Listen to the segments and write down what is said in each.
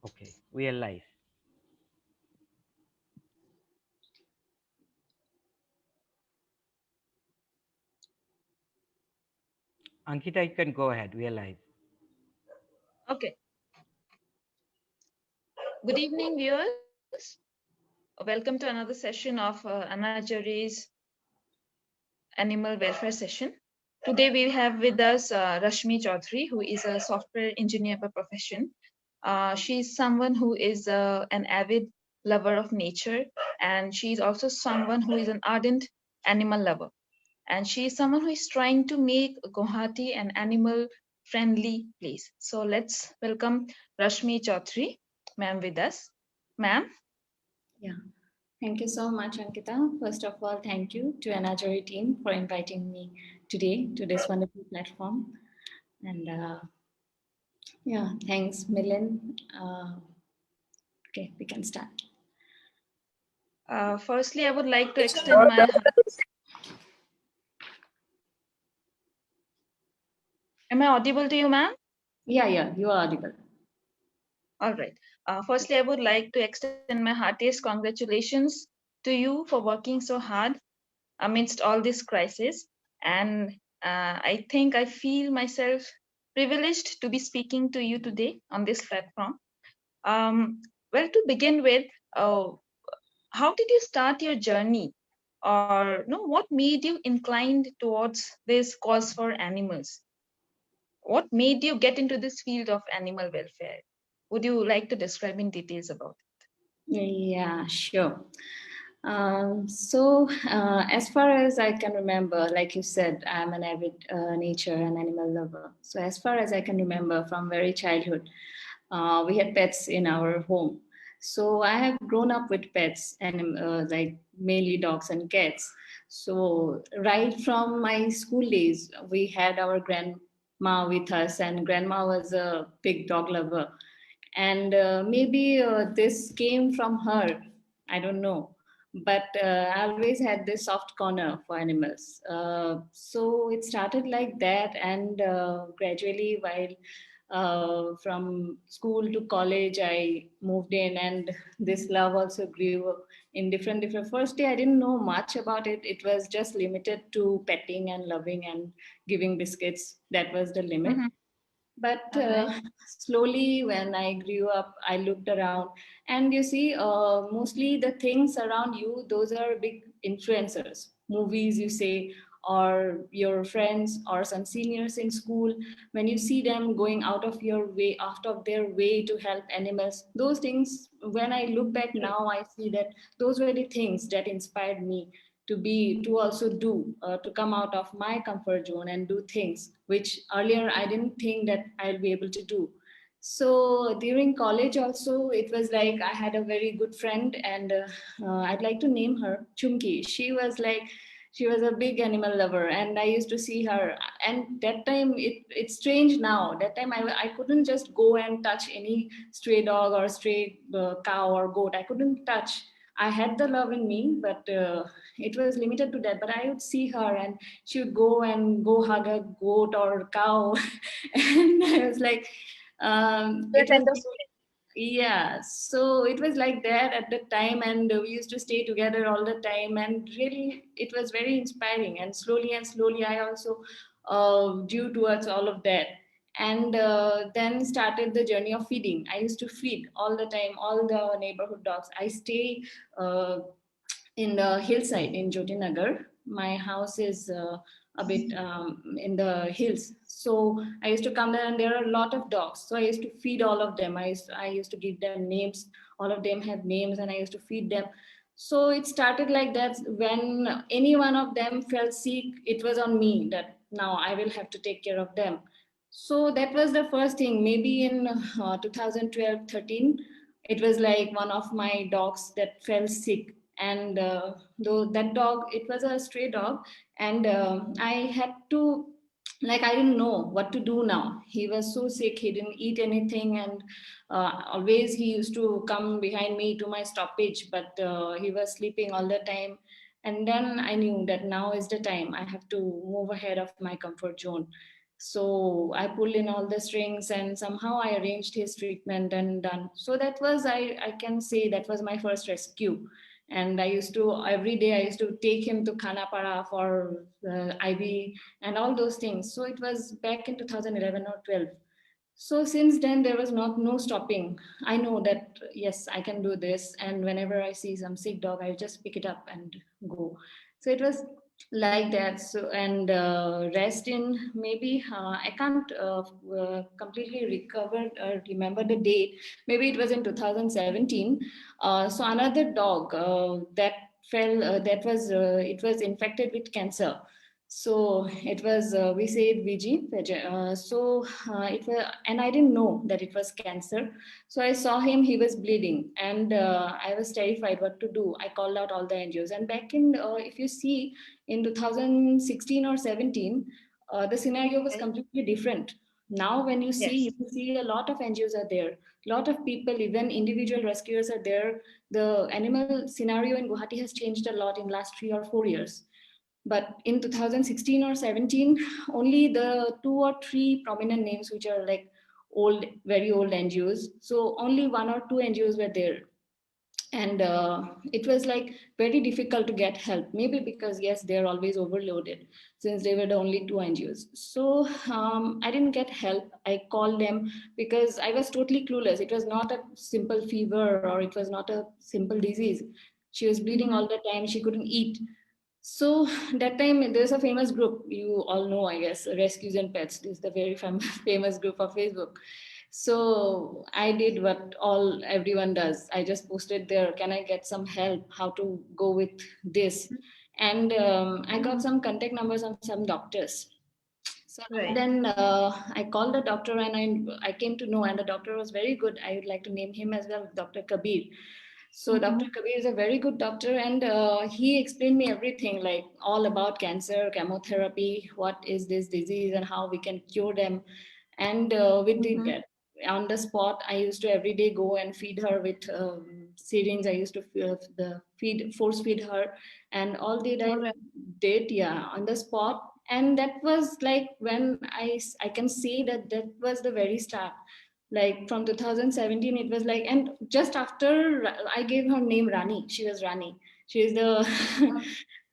Okay, we are live. Ankita, you can go ahead. We are live. Okay. Good evening, viewers. Welcome to another session of Anna Jury's Animal Welfare Session. Today we have with us Rashmi Choudhury, who is a software engineer by profession. She is someone who is an avid lover of nature, and she is also someone who is an ardent animal lover. And she is someone who is trying to make Guwahati an animal friendly place. So let's welcome Rashmi Choudhury, ma'am, with us. Ma'am. Yeah, thank you so much, Ankita. First of all, thank you to Anajori team for inviting me today to this wonderful platform. And yeah, thanks, Milan. Okay, we can start. Firstly, I would like to extend my. Am I audible to you, ma'am? Yeah, you are audible. All right. Firstly, I would like to extend my heartiest congratulations to you for working so hard amidst all this crisis. And I think I feel myself privileged to be speaking to you today on this platform. Well, to begin with, uh, how did you start your journey, or what made you inclined towards this cause for animals? What made you get into this field of animal welfare? Would you like to describe in details about Yeah, sure. As far as I can remember, like you said, I'm an avid nature and animal lover. So, as far as I can remember from very childhood, we had pets in our home. So, I have grown up with pets, and like mainly dogs and cats. So, right from my school days, we had our grandma with us, and grandma was a big dog lover. And maybe this came from her, I don't know, but I always had this soft corner for animals. So it started like that, and gradually, while from school to college, I moved in, and this love also grew in different. First day, I didn't know much about it. It was just limited to petting and loving and giving biscuits. That was the it? limit. But All right. slowly, when I grew up, I looked around, and you see, mostly the things around you, those are big influencers. Movies, you say, or your friends, or some seniors in school. When you see them going out of their way to help animals, those things. When I look back now, I see that those were the things that inspired me to also do to come out of my comfort zone and do things which earlier I didn't think that I'll be able to do. So during college also, it was like I had a very good friend, and I'd like to name her Chumki. She was a big animal lover, and I used to see her. And that time, it's strange now. That time, I couldn't just go and touch any stray dog or stray cow or goat. I couldn't touch. I had the love in me, but it was limited to that. But I would see her, and she would go hug a goat or cow, and I was like, That it was kind of sweet. yeah, so it was like that at the time, and we used to stay together all the time, and really, it was very inspiring. And slowly, I also drew towards all of that, and then started the journey of feeding. I used to feed all the time, all the neighborhood dogs. I stay uh, in the hillside in Jyotinagar. My house is a bit in the hills. So I used to come there, and there are a lot of dogs. So I used to feed all of them. I used to give them names. All of them have names, and I used to feed them. So it started like that. When any one of them fell sick, it was on me that now I will have to take care of them. So that was the first thing. Maybe in 2012, 13, it was like one of my dogs that fell sick. And though that dog, it was a stray dog, and I had to, like, I didn't know what to do now. He was so sick, he didn't eat anything, and always he used to come behind me to my stoppage, but he was sleeping all the time. And then I knew that now is the time I have to move ahead of my comfort zone. So I pulled in all the strings and somehow I arranged his treatment and done. So that was, I can say that was my first rescue. And I used to, every day I used to take him to Khanapara for IV and all those things. So it was back in 2011 or 12. So since then there was not no stopping. I know that yes, I can do this, and whenever I see some sick dog, I just pick it up and go. So it was like that. So and rest in maybe I can't completely recover or remember the date. Maybe it was in 2017. So another dog that fell that was it was infected with cancer. So it was we say it VG. It was, and I didn't know that it was cancer. So I saw him; he was bleeding, and I was terrified what to do. I called out all the NGOs, and back in if you see in 2016 or 17, the scenario was Okay. completely different. Now, when Yes. you see a lot of NGOs are there, a lot of people, even individual rescuers are there. The animal scenario in Guwahati has changed a lot in last 3 or 4 years. But in 2016 or 17, only the 2 or 3 prominent names which are like old, very old NGOs. So only 1 or 2 NGOs were there, and it was like very difficult to get help, maybe because yes, they're always overloaded since they were the only 2 NGOs. So I didn't get help. I called them because I was totally clueless. It was not a simple fever or it was not a simple disease. She was bleeding Mm-hmm. all the time, she couldn't eat. So that time there's a famous group you all know, I guess, Rescues and Pets. This is the very famous group of Facebook. So I did what all everyone does. I just posted there, can I get some help? How to go with this? And I got some contact numbers of some doctors. So Right. then I called the doctor and I came to know, and the doctor was very good. I would like to name him as well, Dr. Kabir. So Dr. Mm-hmm. Kabir is a very good doctor, and he explained me everything, like all about cancer, chemotherapy, what is this disease, and how we can cure them. And we did Mm-hmm. that on the spot. I used to every day go and feed her with syringe. I used to force feed her, and all did I All right. did, yeah, on the spot. And that was like when I can say that that was the very start, like from 2017. It was like, and just after I gave her name Rani. She was Rani. She is the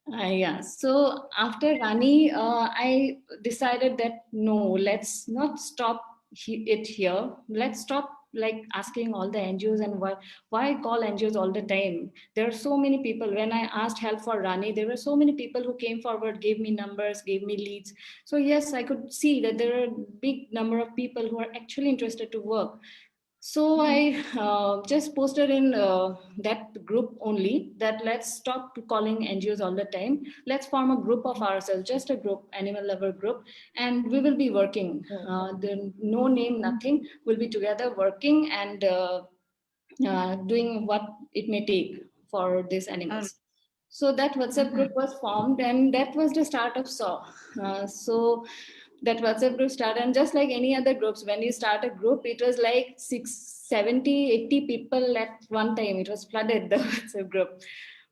yeah. So after Rani, I decided that no, let's not stop it here. Let's stop like asking all the NGOs, and why call NGOs all the time. There are so many people. When I asked help for Rani, there were so many people who came forward, gave me numbers, gave me leads. So yes, I could see that there are a big number of people who are actually interested to work. So Mm-hmm. I just posted in that group only that let's stop calling NGOs all the time. Let's form a group of ourselves, just a group, animal lover group, and we will be working. No name, nothing. We'll be together working and doing what it may take for these All animals. So that WhatsApp right. group was formed, and that was the start of SAW. So that WhatsApp group started, and just like any other groups, when you start a group, it was like 70, 80 people at one time. It was flooded, the WhatsApp group.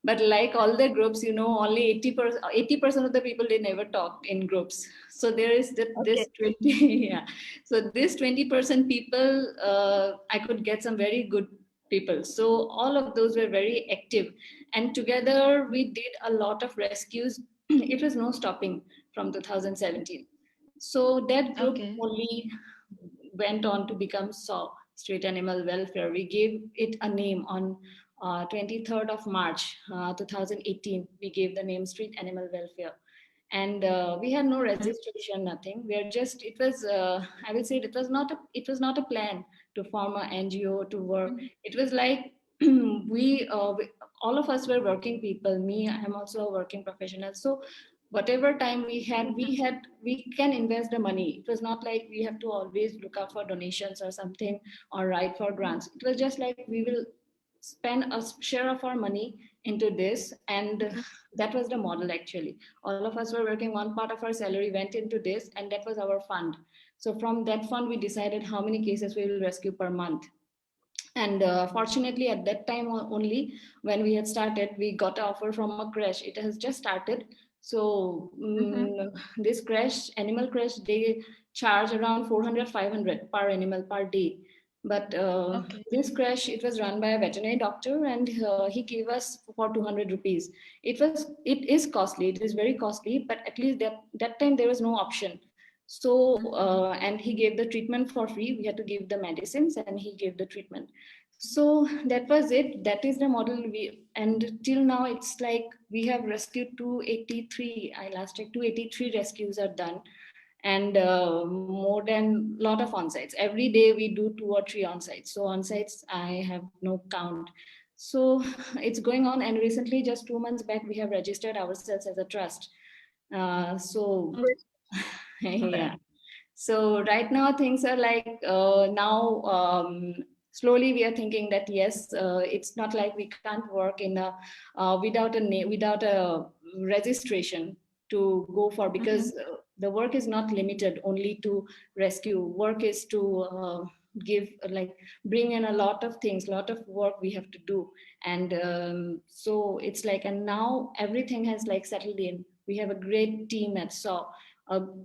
But like all the groups, only 80% of the people, they never talk in groups. So there is Okay. this 20, yeah. So this 20% people, I could get some very good people. So all of those were very active, and together we did a lot of rescues. It was no stopping from 2017. So that group Okay. only went on to become SAW, Street Animal Welfare. We gave it a name on 23rd of March 2018. We gave the name Street Animal Welfare. And we had no Okay. registration, nothing. We are just, it was, I will say it was not a plan to form an NGO to work. Mhm. It was like all of us were working people. Me, I am also a working professional. So whatever time we can invest the money. It was not like we have to always look out for donations or something or write for grants. It was just like we will spend a share of our money into this, and Mhm. that was the model actually. All of us were working, one part of our salary went into this, and that was our fund. So from that fund we decided how many cases we will rescue per month. And fortunately at that time only, when we had started, we got an offer from a crash. It has just started. So Mhm. this crash, animal crash, they charge around 400, 500 per animal per day. But Okay. this crash, it was run by a veterinary doctor, and he gave us for 200 rupees. It is costly, it is very costly, but at least that time there was no option. So and he gave the treatment for free. We had to give the medicines, and he gave the treatment. So that was it. That is the model we, and till now it's like we have rescued 283. I last checked, 283 rescues are done, and more than lot of on-sites. Every day we do 2 or 3 on-sites. So on-sites I have no count. So it's going on, and recently, just 2 months back, we have registered ourselves as a trust. So Great for that. yeah. So right now things are like now slowly we are thinking that yes, it's not like we can't work in a without a registration to go for, Mm-hmm. because the work is not limited only to rescue. Work is to give like bring in a lot of things, lot of work we have to do. And so it's like, and now everything has like settled in. We have a great team at SAW.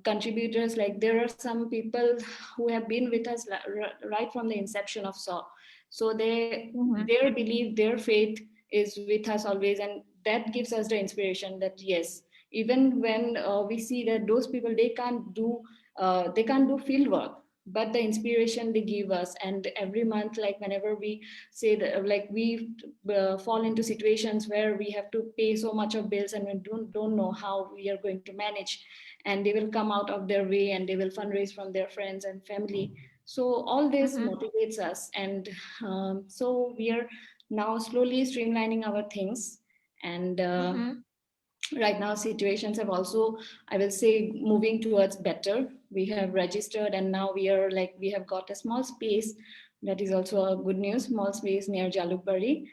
Contributors, like there are some people who have been with us right from the inception of SAW. So Mm-hmm. their belief, their faith is with us always, and that gives us the inspiration that yes, even when we see that those people, they can't do field work, but the inspiration they give us. And every month, like whenever we say that, like we fall into situations where we have to pay so much of bills, and we don't know how we are going to manage, and they will come out of their way, and they will fundraise from their friends and family. So all this Mm-hmm. motivates us. And so we are now slowly streamlining our things. And Mm-hmm. right now situations have also, I will say, moving towards better. We have registered, and now we are like, we have got a small space. That is also a good news, small space near Jalukbari,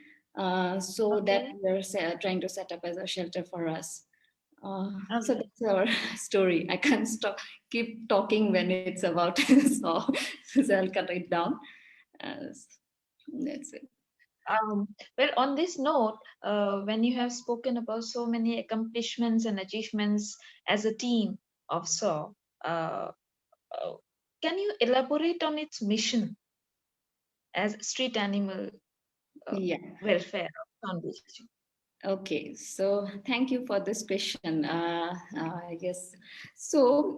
so that Okay. we are trying to set up as a shelter for us. All So right. that's our story. I can't stop keep talking when it's about so, so I'll cut it down. uh, that's it. Well, on this note, when you have spoken about so many accomplishments and achievements as a team of SAW, uh, uh, can you elaborate on its mission as street animal uh, Yeah. welfare foundation? Okay, so thank you for this question. I guess so.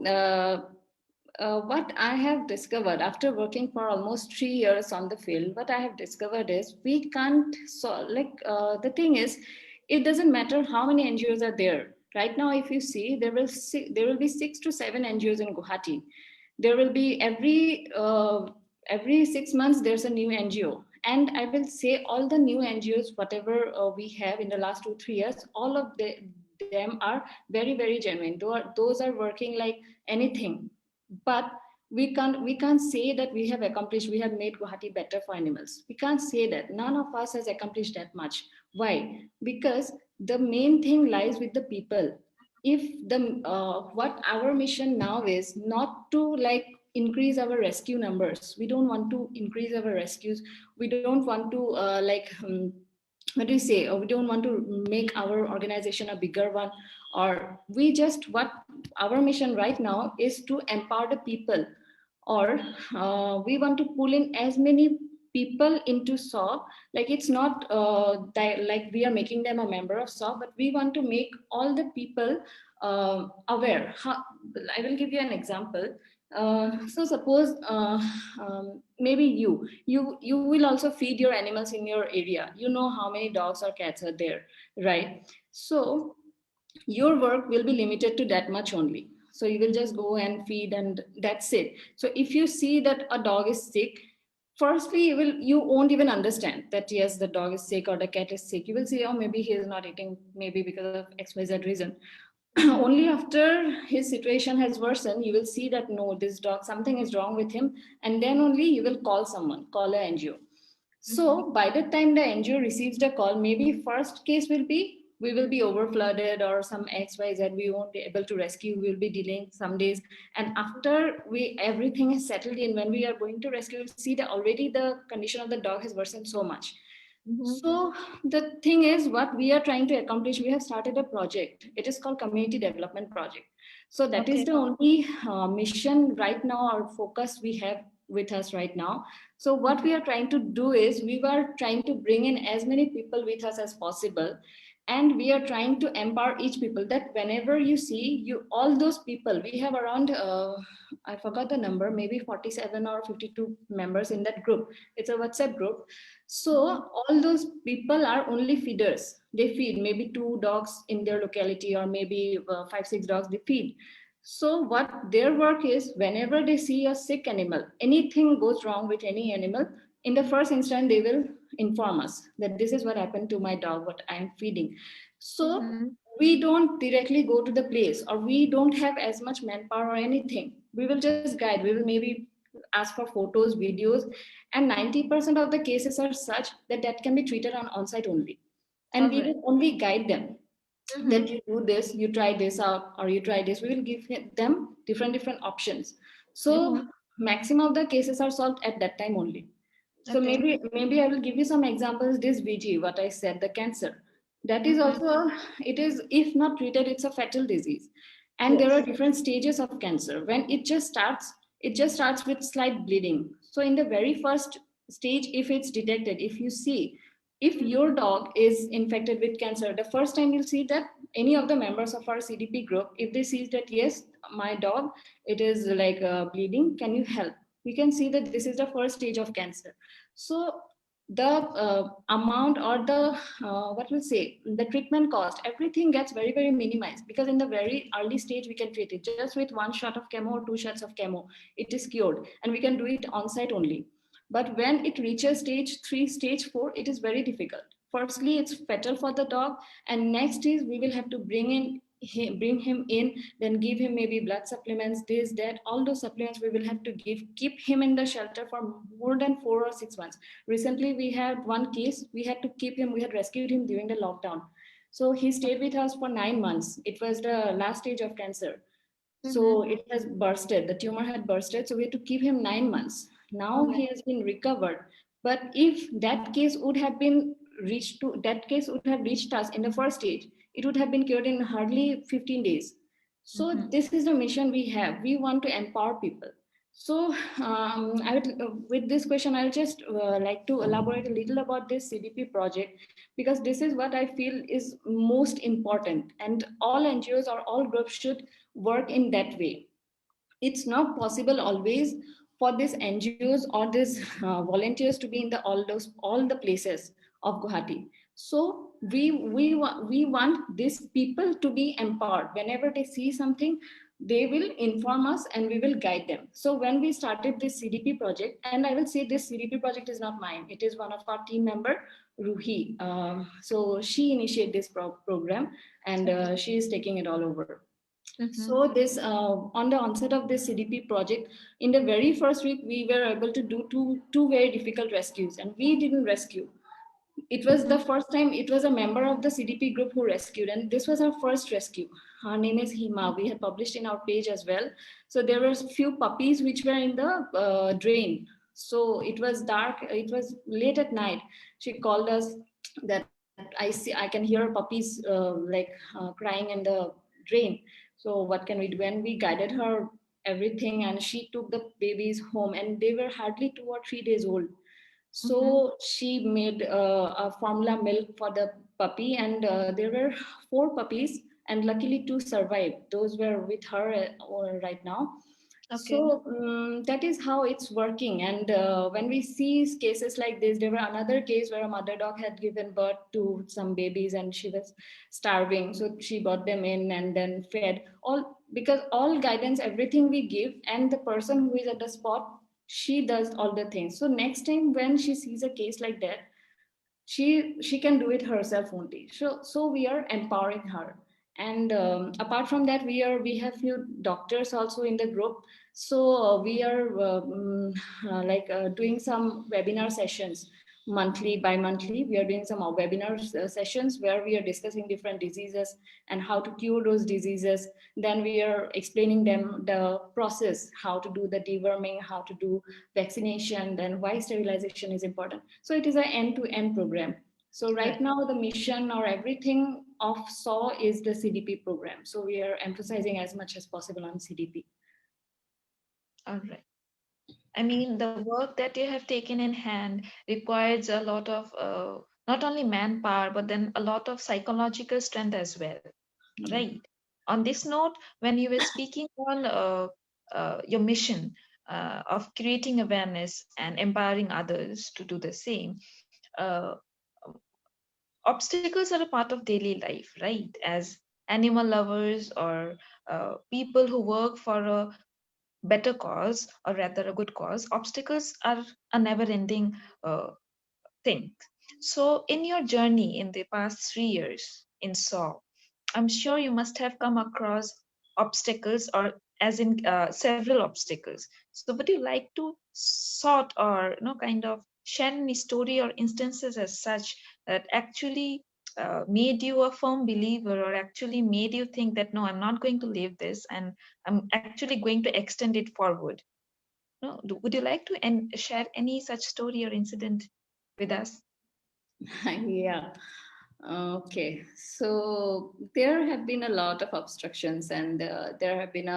What I have discovered after working for almost 3 years on the field, what I have discovered is we can't. So, like the thing is, it doesn't matter how many NGOs are there. Right now, if you see, there will be 6 to 7 NGOs in Guwahati. There will be every 6 months there's a new NGO. And I will say all the new NGOs, whatever we have in the last 2 3 years, all of them are very very genuine. Those are working like anything. But we can't say that we have accomplished, we have made Guwahati better for animals. We can't say that. None of us has accomplished that much. Why? Because the main thing lies with the people. If the what our mission now is not to like increase our rescue numbers. We don't want to increase our rescues. We don't want to what do you say, we don't want to make our organization a bigger one. Or we just, what our mission right now is to empower the people. Or we want to pull in as many people into SAW. Like it's not like we are making them a member of SAW, but we want to make all the people aware. I will give you an example. So suppose maybe you will also feed your animals in your area. You know how many dogs or cats are there, right? So your work will be limited to that much only. So you will just go and feed, and that's it. So if you see that a dog is sick, firstly you won't even understand that yes, the dog is sick or the cat is sick. You will say, oh, maybe he is not eating, maybe because of XYZ reason. Only after his situation has worsened, you will see that no, this dog, something is wrong with him. And then only you will call someone, call an NGO. So by the time the NGO receives the call, maybe first case will be we will be over flooded or some XYZ, we won't be able to rescue, we will be delaying some days. And after we everything is settled in, when we are going to rescue, we'll see that already the condition of the dog has worsened so much. Mm-hmm. So the thing is, what we are trying to accomplish, we have started a project. It is called Community Development Project. So that is Okay. the only mission right now, our focus we have with us right now. So what we Mhm. are trying to do is we were trying to bring in as many people with us as possible, and we are trying to empower each people, that whenever you see you all those people, we have around I forgot the number, maybe 47 or 52 members in that group. It's a WhatsApp group. So Mhm. all those people are only feeders. They feed maybe two dogs in their locality, or maybe five, six dogs they feed. So what their work is, whenever they see a sick animal, anything goes wrong with any animal, in the first instant they will inform us that this is what happened to my dog, what I'm feeding. So Mhm. we don't directly go to the place, or we don't have as much manpower or anything. We will just guide. We will maybe ask for photos, videos, and 90% of the cases are such that that can be treated on site only. And All we right. will only guide them that Mhm. you do this, you try this out, or you try this. We will give them different options. So Mhm. maximum of the cases are solved at that time only. So Okay. maybe I will give you some examples. This VG, what I said, the cancer, that is Mhm. also, it is, if not treated, it's a fatal disease. And there are Yes. different stages of cancer. When it just starts with slight bleeding. So in the very first stage, if it's detected, if you see, if your dog is infected with cancer, the first time you'll see that any of the members of our CDP group, if they see that yes, my dog, it is like bleeding, can you help? We can see that this is the first stage of cancer. So the amount, or the what we'll say, the treatment cost, everything gets very minimized, because in the very early stage we can treat it just with one shot of chemo or two shots of chemo. It is cured, and we can do it on site only. But when it reaches stage 3, stage 4, it is very difficult. Firstly, it's fatal for the dog, and next is we will have to bring him in, then give him maybe blood supplements, this, that, all those supplements we will have to give, keep him in the shelter for more than 4 or 6 months. Recently, we had one case, we had to keep him, we had rescued him during the lockdown. So he stayed with us for 9 months. It was the last stage of cancer. So Mhm. it has bursted, the tumor had bursted, so we had to keep him 9 months. All Now right. he has been recovered. But if that case would have been that case would have reached us in the first stage, it would have been cured in hardly 15 days. So Mhm. this is the mission we have. We want to empower people. So with this question, I'll just like to elaborate a little about this CDP project, because this is what I feel is most important, and all NGOs or all groups should work in that way. It's not possible always for these NGOs or these volunteers to be in all the places of Guwahati. So we want these people to be empowered. Whenever they see something, they will inform us and we will guide them. So when we started this CDP project, and I will say this CDP project is not mine, it is one of our team member, Ruhi. So she initiated this program, and Okay. she is taking it all over. Mhm. So this on the onset of this CDP project, in the very first week, we were able to do two very difficult rescues, and we didn't rescue. It was the Mhm. first time. It was a member of the CDP group who rescued, and this was our first rescue. Her name is Hima. We had published in our page as well. So there were few puppies which were in the drain. So it was dark. It was late at night. She called us that I can hear puppies crying in the drain. So what can we do? And we guided her everything, and she took the babies home, and they were hardly 2 or 3 days old. Mhm. So she made a formula milk for the puppy, and there were 4 puppies, and luckily 2 survived. Those were with her right now. Okay. So that is how it's working. And when we see cases like this, there were another case where a mother dog had given birth to some babies and she was starving. So she brought them in and then fed all, because all guidance, everything we give, and the person who is at the spot, she does all the things. So next time when she sees a case like that, she can do it herself only. So we are empowering her. And apart from that, we have few doctors also in the group. So we are doing some webinar sessions, monthly, bi-monthly. We are doing some webinar sessions where we are discussing different diseases and how to cure those diseases. Then we are explaining them the process, how to do the deworming, how to do vaccination, then why sterilization is important. So it is an end-to-end program. So right Right. now the mission or everything of SAW is the CDP program. So we are emphasizing as much as possible on CDP. All right. I mean, the work that you have taken in hand requires a lot of not only manpower, but then a lot of psychological strength as well. Yeah. Right. On this note, when you were speaking on your mission of creating awareness and empowering others to do the same, uh, obstacles are a part of daily life, right? As animal lovers or people who work for a better cause, or rather a good cause, obstacles are a never ending uh, thing. So, in your journey in the past 3 years in SAW, I'm sure you must have come across obstacles, or as in several obstacles. So, would you like to sort or kind of share any story or instances as such that actually made you a firm believer, or actually made you think that no, I'm not going to leave this, and I'm actually going to extend it forward? No, would you like to share any such story or incident with us? Yeah. Okay. So there have been a lot of obstructions, and there have been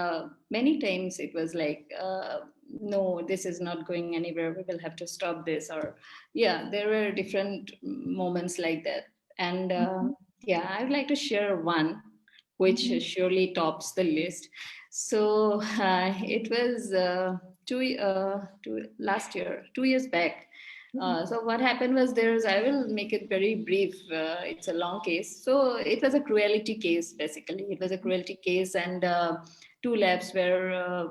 many times it was like, no, this is not going anywhere. We will have to stop this. Or, yeah, there were different moments like that. And Mhm, yeah, I'd like to share one which mhm, surely tops the list. So it was last year, 2 years back. mhm, So what happened was I will make it very brief. It's a long case. So it was a cruelty case, basically. It was a cruelty case, and two labs were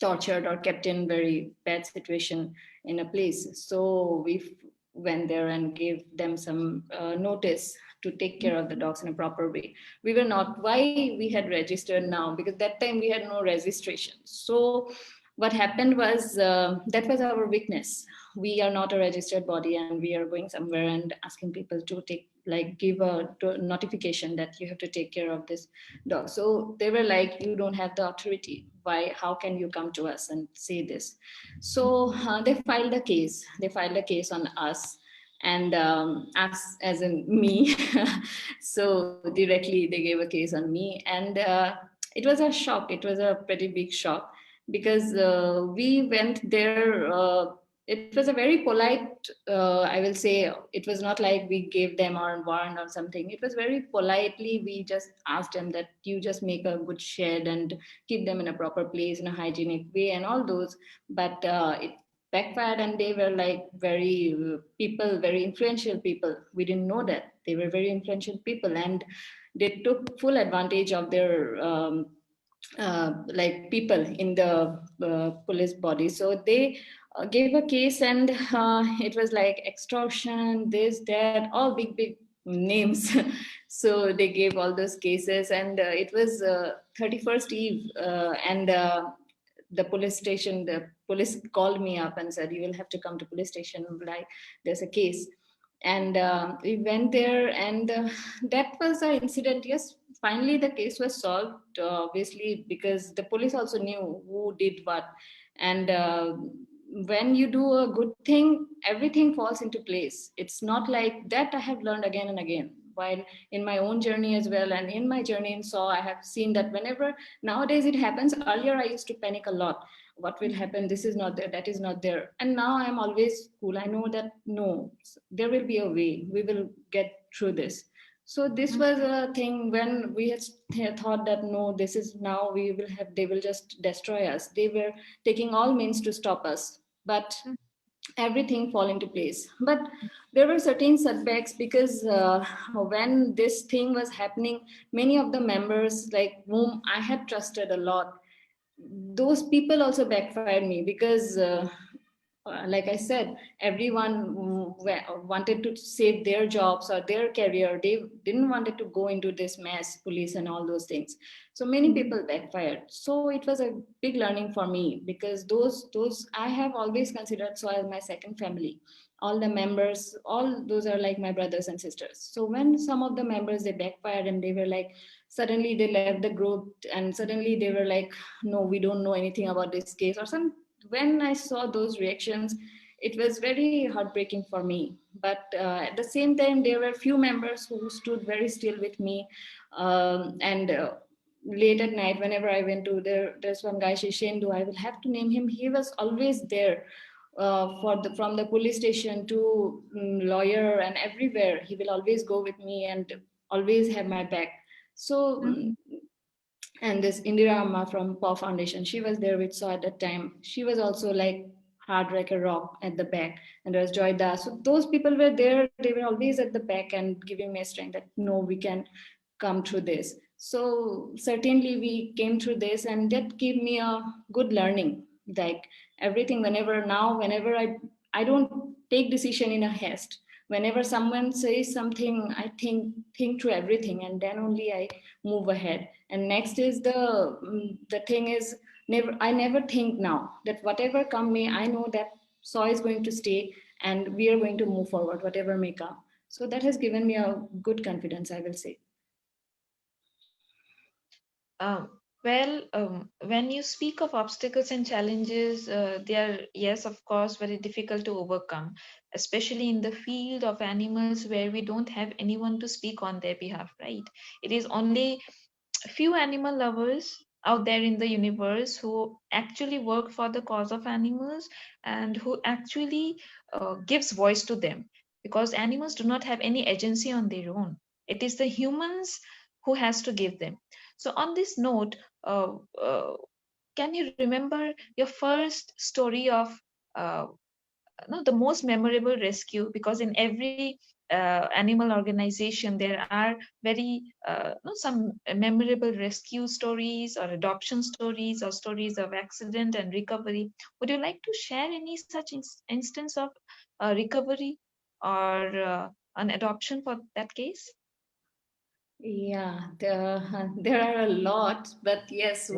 tortured or kept in very bad situation in a place. So we went there and gave them some notice to take care of the dogs in a proper way. We were not, why we had registered now, because that time we had no registration. So what happened was, that was our weakness. We are not a registered body, and we are going somewhere and asking people to take, like, give a notification that you have to take care of this dog. So they were like, you don't have the authority. Why, how can you come to us and say this? So they filed a case. They filed a case on us, and us as in me. So directly they gave a case on me, and it was a shock. It was a pretty big shock, because we went there. It was a very polite, I will say. It was not like we gave them our warrant or something. It was very politely, we just asked them that you just make a good shed and keep them in a proper place in a hygienic way and all those. But it backfired, and they were like very people, very influential people. We didn't know that they were very influential people, and they took full advantage of their like people in the police body. So they gave a case, and it was like extortion, this, that, all big names. So they gave all those cases, and it was 31st eve, and the police station, the police called me up and said, you will have to come to police station, like, there's a case. And we went there, and that was an incident. Yes, finally the case was solved, obviously, because the police also knew who did what. And when you do a good thing, everything falls into place. It's not like that. I have learned again and again, while in my own journey as well, and in my journey in SAW, I have seen that whenever nowadays it happens. Earlier I used to panic a lot. What will happen? This is not there, that is not there. And now I'm always cool. I know that no, there will be a way. We will get through this. So this mhm, was a thing when we had thought that no, this is now we will have, they will just destroy us. They were taking all means to stop us. But everything fall into place. But there were certain setbacks, because when this thing was happening, many of the members, like, whom I had trusted a lot, those people also backfired me, because like I said, everyone wanted to save their jobs or their career. They didn't wanted to go into this mess, police and all those things. So many mhm, people backfired. So it was a big learning for me, because those I have always considered so as my second family. All the members, all those are like my brothers and sisters. So when some of the members they backfired, and they were like, suddenly they left the group, and suddenly they were like, no, we don't know anything about this case or some. When I saw those reactions, it was very heartbreaking for me. But at the same time, there were few members who stood very still with me. And late at night, whenever I went to there, there's one guy, Shishendu, I will have to name him. He was always there for the from the police station to lawyer and everywhere. He will always go with me and always have my back. So and this Indira Amma from Paw Foundation, she was there with Saw at that time. She was also like hard like a rock at the back. And there was Joy Das. So those people were there, they were always at the back and giving me strength that no, we can come through this. So certainly we came through this, and that gave me a good learning. Like everything, whenever I don't take decision in a haste. Whenever someone says something, I think through everything, and then only I move ahead. And next is the thing is, I never think now that whatever come may, I know that soy is going to stay and we are going to move forward whatever may come. So that has given me a good confidence, I will say. When you speak of obstacles and challenges, they are, yes, of course, very difficult to overcome, especially in the field of animals where we don't have anyone to speak on their behalf, right? It is only few animal lovers out there in the universe who actually work for the cause of animals and who actually gives voice to them, because animals do not have any agency on their own. It is the humans who has to give them. So on this note, uh, uh, can you remember your first story of uh, no, the most memorable rescue? Because in every animal organization there are very no, some memorable rescue stories or adoption stories or stories of accident and recovery. Would you like to share any such instance of recovery or an adoption for that case? Yeah, there are a lot, but yes, Yes.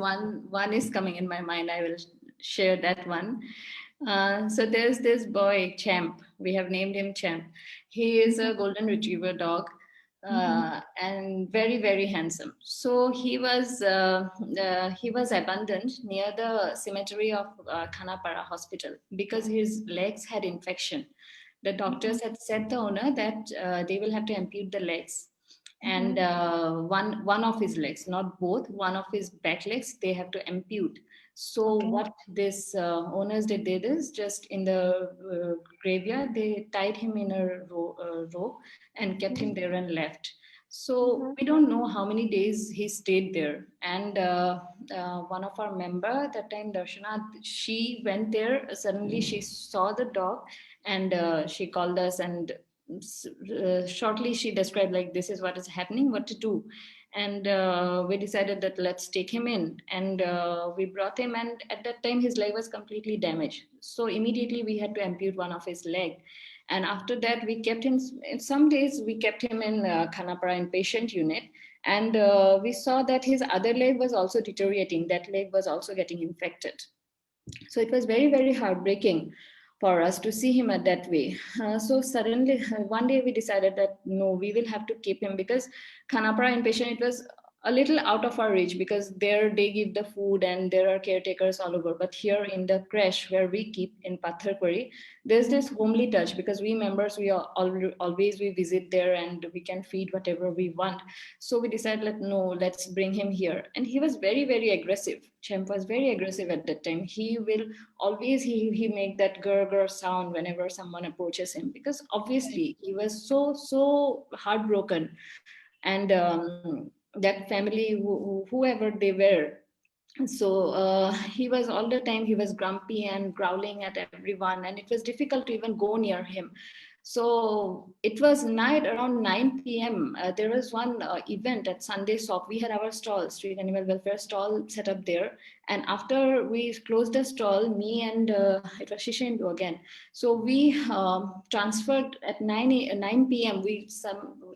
one is coming in my mind. I will share that one. So there's this boy, Champ. We have named him Champ. He is a golden retriever dog, Mm-hmm. and very very handsome. So he was abandoned near the cemetery of Khanapara Hospital because his legs had infection. The Mm-hmm. doctors had said the owner that they will have to ampute the legs, and Mm-hmm. one of his legs, not both, one of his back legs they have to ampute. So Okay. what this owners did is just in the graveyard they tied him in a rope and kept him there and left. So Mm-hmm. we don't know how many days he stayed there. And one of our member that time, Darshana, she went there. Suddenly she saw the dog, and she called us, and shortly she described like this is what is happening, what to do. And we decided that let's take him in, and we brought him, and at that time his leg was completely damaged, so immediately we had to ampute one of his leg. And after that we kept him, some days we kept him in Khanapara inpatient unit. And we saw that his other leg was also deteriorating, that leg was also getting infected. So it was very very heartbreaking for us to see him at that way. So suddenly one day we decided that no, we will have to keep him, because Khanapara inpatient, it was a little out of our reach, because there they give the food and there are caretakers all over. But here in the crash where we keep in Patharpuri, there's this homely touch, because we members, we are always we visit there and we can feed whatever we want. So we decided like no, let's bring him here. And he was very very aggressive. Champ was very aggressive at that time. He will always he make that grr sound whenever someone approaches him, because obviously he was so heartbroken. And that family, whoever they were, so he was all the time, he was grumpy and growling at everyone, and it was difficult to even go near him. So it was night around 9 p.m. There was one event at Sunday shop. We had our stall, street animal welfare stall, set up there. And after we closed the stall, me and it was Shishendu again. So we transferred at 9 p.m. We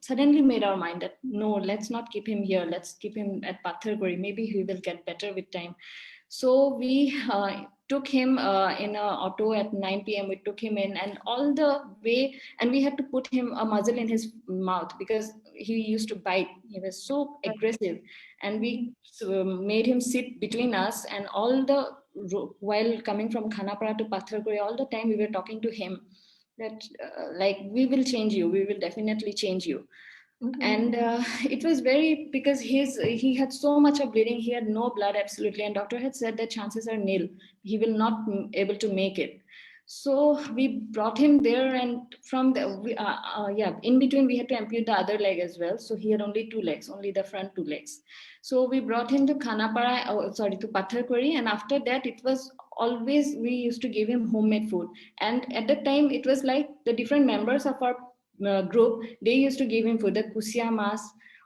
suddenly made our mind that no, let's not keep him here. Let's keep him at Patharguri. Maybe he will get better with time. So we took him in an auto at 9 p.m. We took him in, and all the way, and we had to put him a muzzle in his mouth because he used to bite. He was so Right. aggressive, and Mm-hmm. we made him sit between us. And all the while coming from Khanapara to Patharguri, all the time we were talking to him that like, we will change you, we will definitely change you. Mm-hmm. And it was very, because he had so much of bleeding, he had no blood absolutely, and doctor had said that chances are nil, he will not able to make it. So we brought him there, and from the yeah, in between we had to amputate the other leg as well, so he had only two legs, only the front two legs. So we brought him to Khanapara, oh, sorry, to Patharkuri, and after that it was always, we used to give him homemade food. And at that time it was like the different members of our group, they used to give him food, the kusia mas,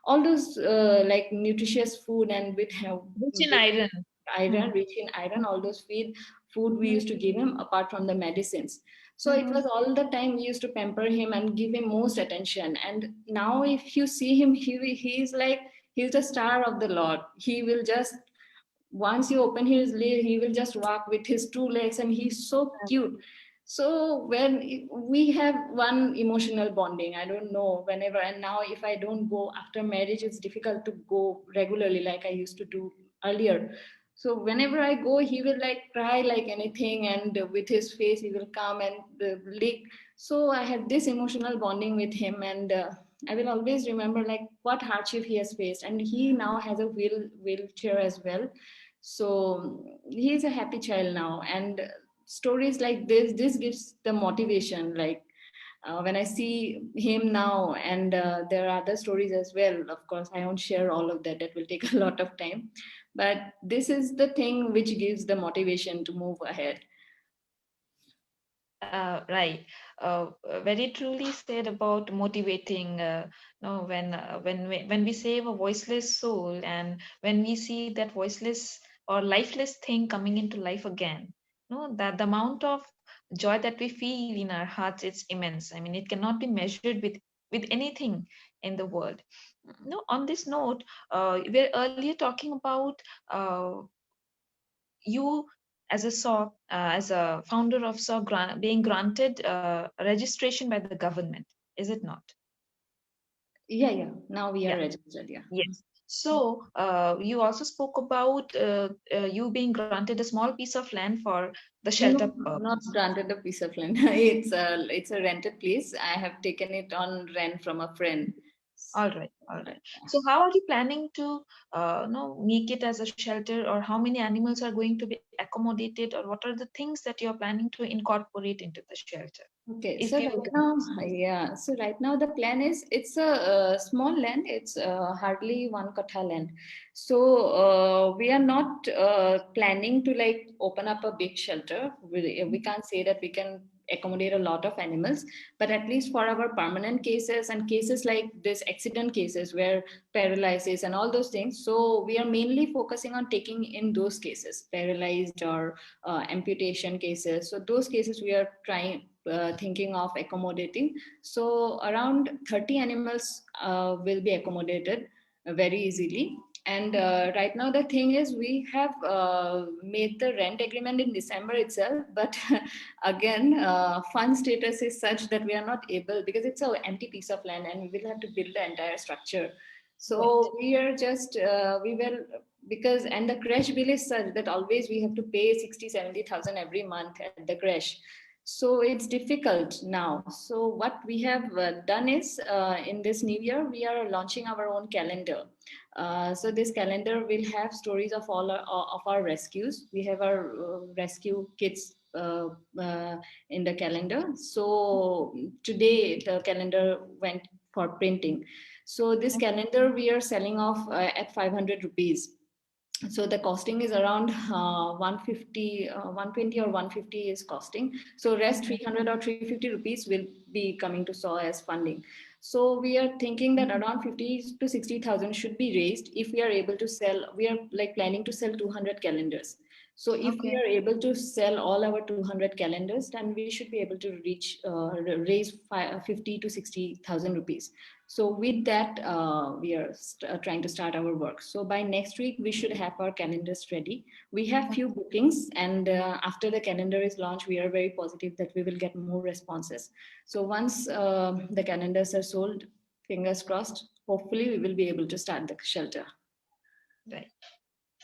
all those like nutritious food, and Rich in with iron. iron, rich in iron, all those food we Mm-hmm. used to give him apart from the medicines. So it Mm-hmm. was all the time we used to pamper him and give him most attention. And now if you see him, he's like, he's the star of the lord. He will just, once you open his lid, he will just walk with his two legs, and he's so cute. So when we have one emotional bonding, I don't know, whenever, and now if I don't go after marriage, it's difficult to go regularly like I used to do earlier. So whenever I go, he will like cry like anything, and with his face, he will come and lick. So I had this emotional bonding with him, and I will always remember like what hardship he has faced, and he now has a wheelchair as well. So he's a happy child now, and stories like this gives the motivation. Like when I see him now, and there are other stories as well. Of course, I won't share all of that. That will take a lot of time. But this is the thing which gives the motivation to move ahead. Right. Very truly said about motivating. No, when we save a voiceless soul, and when we see that voiceless or lifeless thing coming into life again, no, that the amount of joy that we feel in our hearts, it's immense. I mean, it cannot be measured with anything in the world. No, on this note, we are earlier talking about you as a SAW, as a founder of SAW, being granted registration by the government, is it not? Yeah, yeah. Now we Yeah. are registered. Yeah. Yes. So you also spoke about you being granted a small piece of land for the shelter No, not purpose. granted a piece of land. It's a rented place. I have taken it on rent from a friend. All right, all right. So how are you planning to no, make it as a shelter, or how many animals are going to be accommodated, or what are the things that you're planning to incorporate into the shelter? Okay, If so you right can now, please. yeah, so right now the plan is, it's a, small land. It's hardly 1 kattha land. So we are not planning to like open up a big shelter. We can't say that we can accommodate a lot of animals, but at least for our permanent cases and cases like this accident cases where paralysis and all those things. So we are mainly focusing on taking in those cases, paralyzed or amputation cases. So those cases we are trying thinking of accommodating. So around 30 animals will be accommodated very easily. And right now the thing is, we have made the rent agreement in December itself, but again, fund status is such that we are not able, because it's an empty piece of land and we will have to build the entire structure. Right. So we are just we will, because, and the crash bill is such that always we have to pay 60-70,000 every month at the crash. So it's difficult now. So what we have done is, in this new year we are launching our own calendar. So this calendar will have stories of all of our rescues. We have our rescue kits in the calendar. So today the calendar went for printing. So this calendar we are selling off at 500 rupees. So the costing is around 150, 120 or 150 is costing. So rest Mhm. 300 or 350 rupees will be coming to SAW as funding. So we are thinking that around 50 to 60,000 should be raised if we are able to sell. We are like planning to sell 200 calendars. So if we Okay. are able to sell all our 200 calendars, then we should be able to reach raise 50 to 60,000 rupees. So with that, we are trying to start our work. So by next week, we should have our calendars ready. We have few bookings, and after the calendar is launched, we are very positive that we will get more responses. So once the calendars are sold, fingers crossed, hopefully we will be able to start the shelter. Right.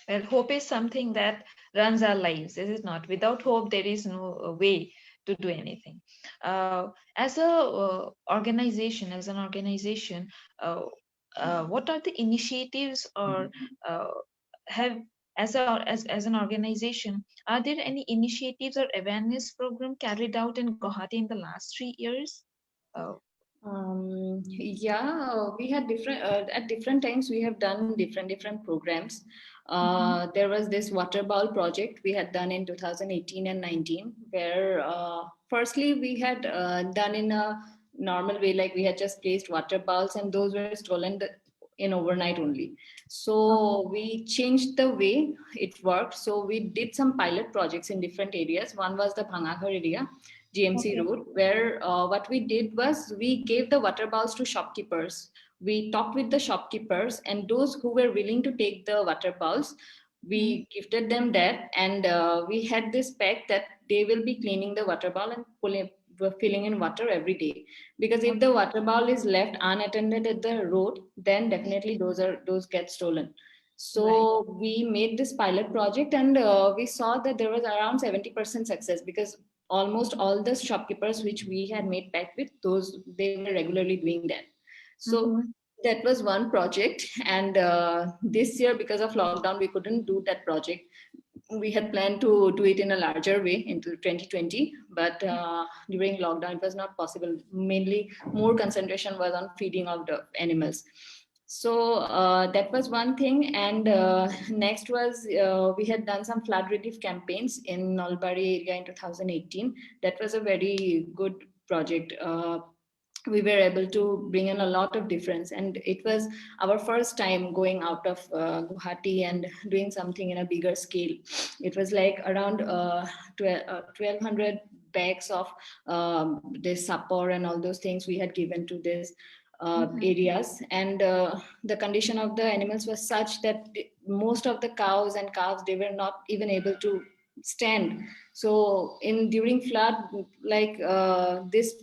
Well, hope is something that runs our lives, is it not? Without hope, there is no way to do anything. As a organization, as an organization, uh, what are the initiatives, or uh, have, as an organization, are there any initiatives or awareness program carried out in Guwahati in the last 3 years? Uh, Yeah, we had different at different times. We have done different programs. mhm. There was this water bowl project we had done in 2018 and 19, where firstly we had done in a normal way, like we had just placed water bowls, and those were stolen in overnight only. Okay. So we changed the way it worked. So we did some pilot projects in different areas. One was the Bhangaghar area, GMC Okay. Road, where what we did was we gave the water bowls to shopkeepers. We talked with the shopkeepers, and those who were willing to take the water bowls, Mhm. we gifted them that. And we had this pact that they will be cleaning the water bowl and filling in water every day. Because if the Okay. water bowl is left unattended at the road, then definitely those get stolen. Right. So we made this pilot project, and we saw that there was around 70% success, because almost all the shopkeepers which we had made pact with, those they were regularly doing that. So Mhm. that was one project. And this year, because of lockdown, we couldn't do that project. We had planned to do it in a larger way into 2020, but during lockdown it was not possible. Mainly more concentration was on feeding of the animals. So that was one thing. And next was we had done some flood relief campaigns in Nalbari area in 2018. That was a very good project. We were able to bring in a lot of difference, and it was our first time going out of Guwahati and doing something in a bigger scale. It was like around 1200 bags of this support and all those things we had given to this Mhm. areas. And the condition of the animals was such that most of the cows and calves, they were not even able to stand. So in during flood, like this,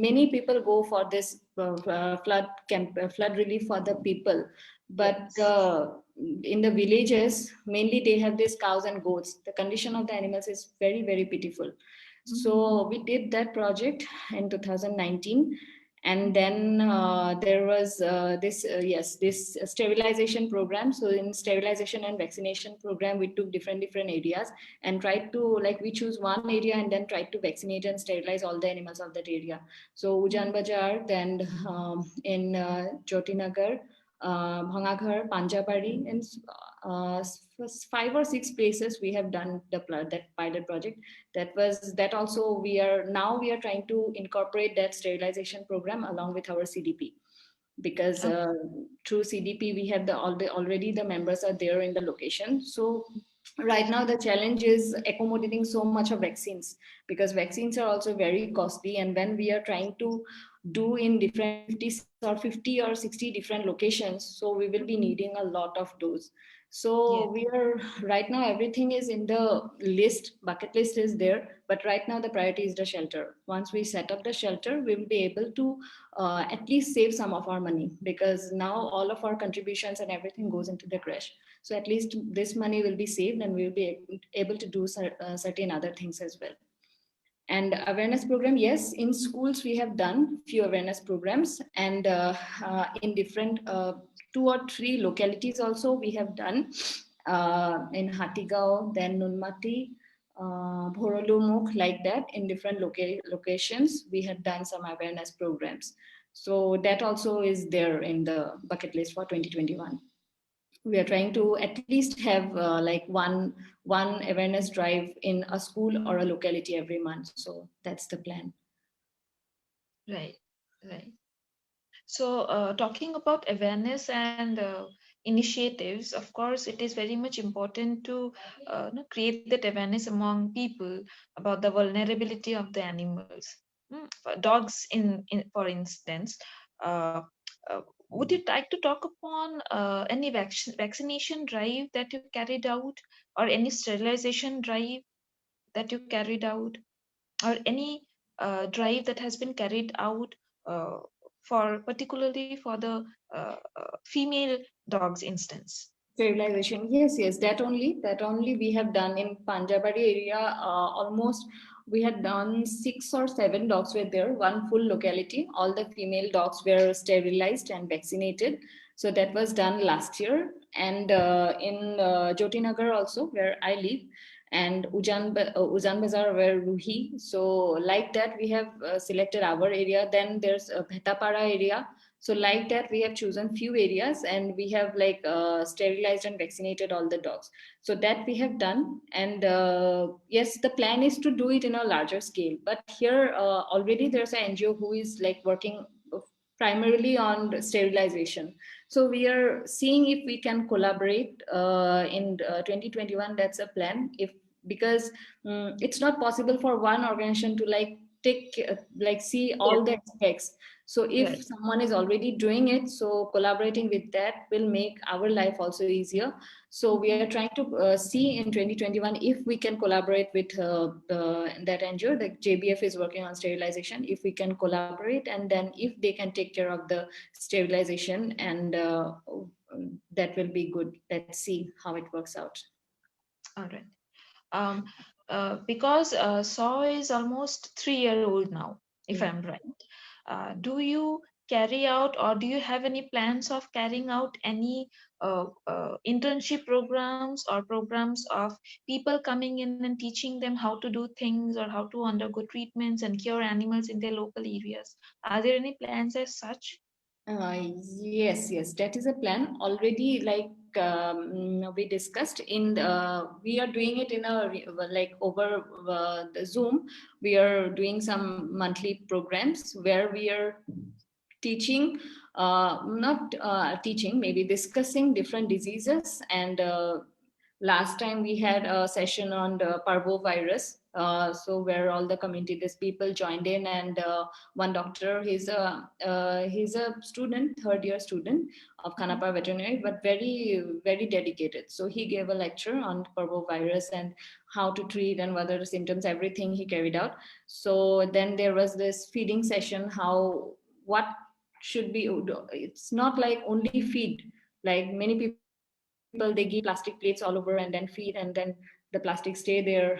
many people go for this flood relief for the people. But Yes. in the villages, mainly they have these cows and goats. The condition of the animals is very pitiful. Mhm. So we did that project in 2019. And then there was this sterilization program. So in sterilization and vaccination program, we took different areas and tried to, like, we choose one area and then tried to vaccinate and sterilize all the animals of that area. So Ujan Bajar, then in Jyotinagar, Bhangaghar, Panjabari, and five or six places we have done that pilot project. That also we are trying to incorporate that sterilization program along with our CDP, because Okay. through CDP we have already the members are there in the location. So right now the challenge is accommodating so much of vaccines, because vaccines are also very costly, and when we are trying to do in different 50 or 60 different locations, so we will be Mhm. needing a lot of those. Yes. So we are right now, everything is in the bucket list is there, but right now the priority is the shelter. Once we set up the shelter, we will be able to at least save some of our money, because now all of our contributions and everything goes into the crash. So at least this money will be saved, and we will be able to do certain other things as well. And awareness program, yes, in schools we have done few awareness programs. And in different two or three localities also we have done, in Hatigao, then Nunmati, Bhorolumukh, like that. In different locations we have done some awareness programs. So that also is there in the bucket list for 2021. We are trying to at least have like one awareness drive in a school or a locality every month. So that's the plan. Right. Right. So, talking about awareness and initiatives, of course, it is very much important to create that awareness among people about the vulnerability of the animals. For dogs, for instance, uh, would you like to talk upon any vaccination drive that you carried out, or any sterilization drive that you carried out, or any drive that has been carried out uh, for particularly for the female dogs instance? Sterilization, yes, that only we have done in Panjabari area. Almost we had done 6 or 7 dogs were there, one full locality. All the female dogs were sterilized and vaccinated. So that was done last year. And in Jyotinagar also, where I live, and Ujan Bazar where Ruhi. So like that, we have selected our area. Then there's a Bhetapara area. So like that, we have chosen few areas and we have like sterilized and vaccinated all the dogs. So that we have done. And yes, the plan is to do it in a larger scale. But here already there's an NGO who is like working primarily on sterilization. So we are seeing if we can collaborate in 2021. That's a plan. If because it's not possible for one organization to like take like see Yes. all the aspects. So Right. if someone is already doing it, so collaborating with that will make our life also easier. So we are Mhm. trying to see in 2021 if we can collaborate with that NGO. The JBF is working on sterilization. If we can collaborate, and then if they can take care of the sterilization, and that will be good. Let's see how it works out. All right. Um, because Saw is almost 3 year old now, if Yeah. I'm right. Do you carry out, or do you have any plans of carrying out any internship programs or programs of people coming in and teaching them how to do things or how to undergo treatments and cure animals in their local areas? Are there any plans as such? Yes, yes, that is a plan already. Like we discussed in we are doing it in a like over the Zoom. We are doing some monthly programs where we are teaching, not teaching, maybe discussing different diseases. And last time we had a session on the parvovirus, so where all the community these people joined in. And one doctor, he's a student, third year student of Khanapar veterinary, but very dedicated. So he gave a lecture on parvovirus and how to treat and what are the symptoms, everything he carried out. So then there was this feeding session, how what should be, it's not like only feed. Like many people, they give plastic plates all over and then feed, and then the plastic stay there.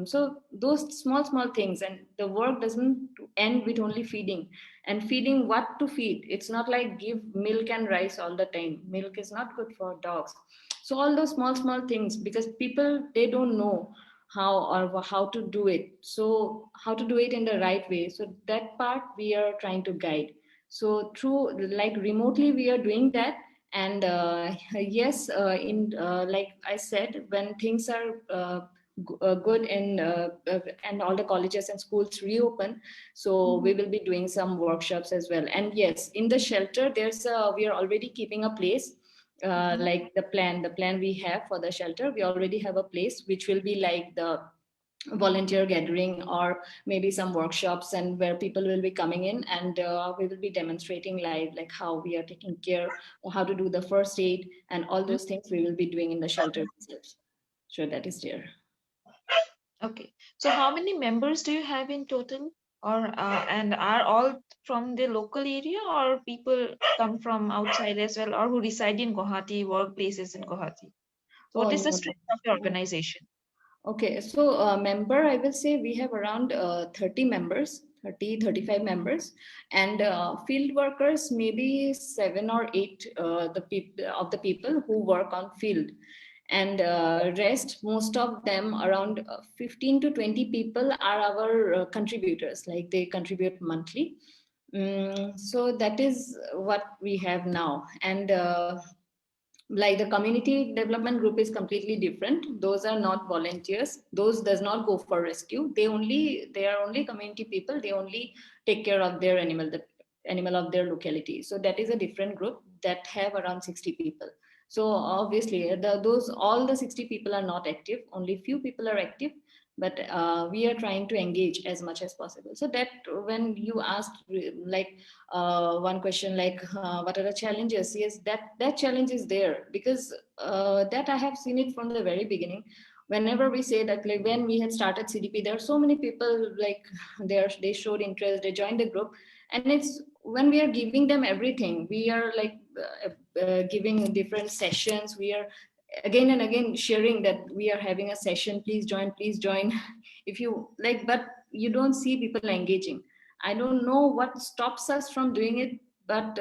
So those small things, and the work doesn't end with only feeding. And feeding, what to feed, it's not like give milk and rice all the time. Milk is not good for dogs. So all those small things, because people, they don't know how to do it. So how to do it in the right way, so that part we are trying to guide. So through like remotely we are doing that. And yes, in like I said, when things are good in and all the colleges and schools reopen, so we Mhm. will be doing some workshops as well. And yes, in the shelter we are already keeping a place. Mhm. Like the plan we have for the shelter, we already have a place which will be like the volunteer gathering, or maybe some workshops, and where people will be coming in. And we will be demonstrating live, like how we are taking care, or how to do the first aid, and all those things we will be doing in the shelter itself. So that is there. Okay. So how many members do you have in total? Or and are all from the local area, or people come from outside as well, or who reside in Guwahati, workplaces in Guwahati? So Oh what is the no, strength of your no. organization? Okay, so member, I will say we have around 30 members, 35 members. And field workers, maybe 7 or 8 of the people who work on field. And rest, most of them, around 15 to 20 people are our contributors, like they contribute monthly. So that is what we have now. And like the community development group is completely different. Those are not volunteers, those does not go for rescue. They are only community people. They only take care of their animal, the animal of their locality. So that is a different group that have around 60 people. So obviously those all the 60 people are not active, only few people are active. But we are trying to engage as much as possible. So that when you asked like one question, like what are the challenges, yes, that challenge is there. Because that I have seen it from the very beginning. Whenever we say that, like when we had started CDP, there are so many people, like they showed interest, they joined the group. And it's when we are giving them everything, we are like giving different sessions, we are again and again sharing that we are having a session, please join if you like, but you don't see people engaging. I don't know what stops us from doing it, but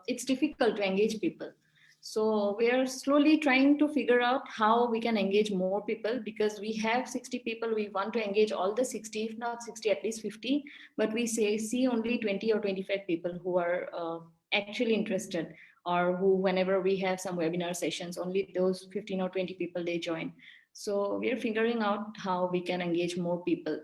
it's difficult to engage people. So we are slowly trying to figure out how we can engage more people, because we have 60 people, we want to engage all the 60, if not 60 at least 50, but we say see only 20 or 25 people who are actually interested, or who whenever we have some webinar sessions, only those 15 or 20 people they join. So we are figuring out how we can engage more people.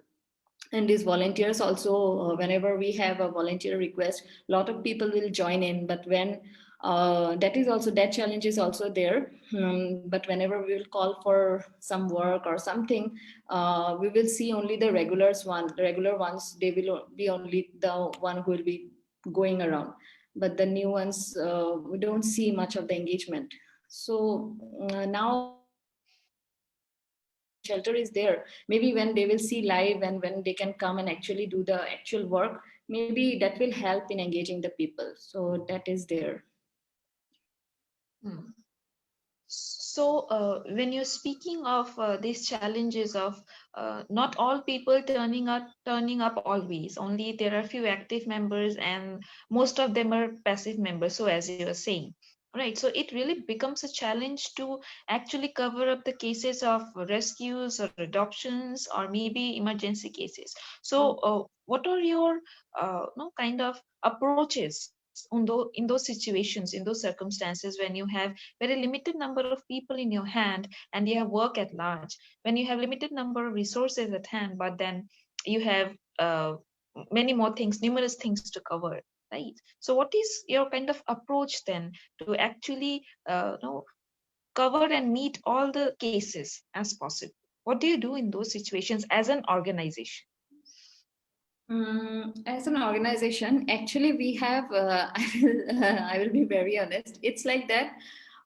And these volunteers also, whenever we have a volunteer request, a lot of people will join in, but when that is also, that challenge is also there. But whenever we will call for some work or something, we will see only the regular ones, they will be only the one who will be going around, but the new ones, we don't see much of the engagement. So now when shelter is there, maybe when they will see live and when they can come and actually do the actual work, maybe that will help in engaging the people. So that is there. Hmm. So, when you're speaking of these challenges of not all people turning up always, only there are few active members and most of them are passive members. So, as you were saying, right? So it really becomes a challenge to actually cover up the cases of rescues or adoptions or maybe emergency cases. So, what are your no kind of approaches in those situations, in those circumstances when you have very limited number of people in your hand and you have work at large, when you have limited number of resources at hand, but then you have many more things, numerous things to cover, right? So what is your kind of approach then to actually cover and meet all the cases as possible? What do you do in those situations as an organization? As an organization, actually, we have, I will be very honest, it's like that.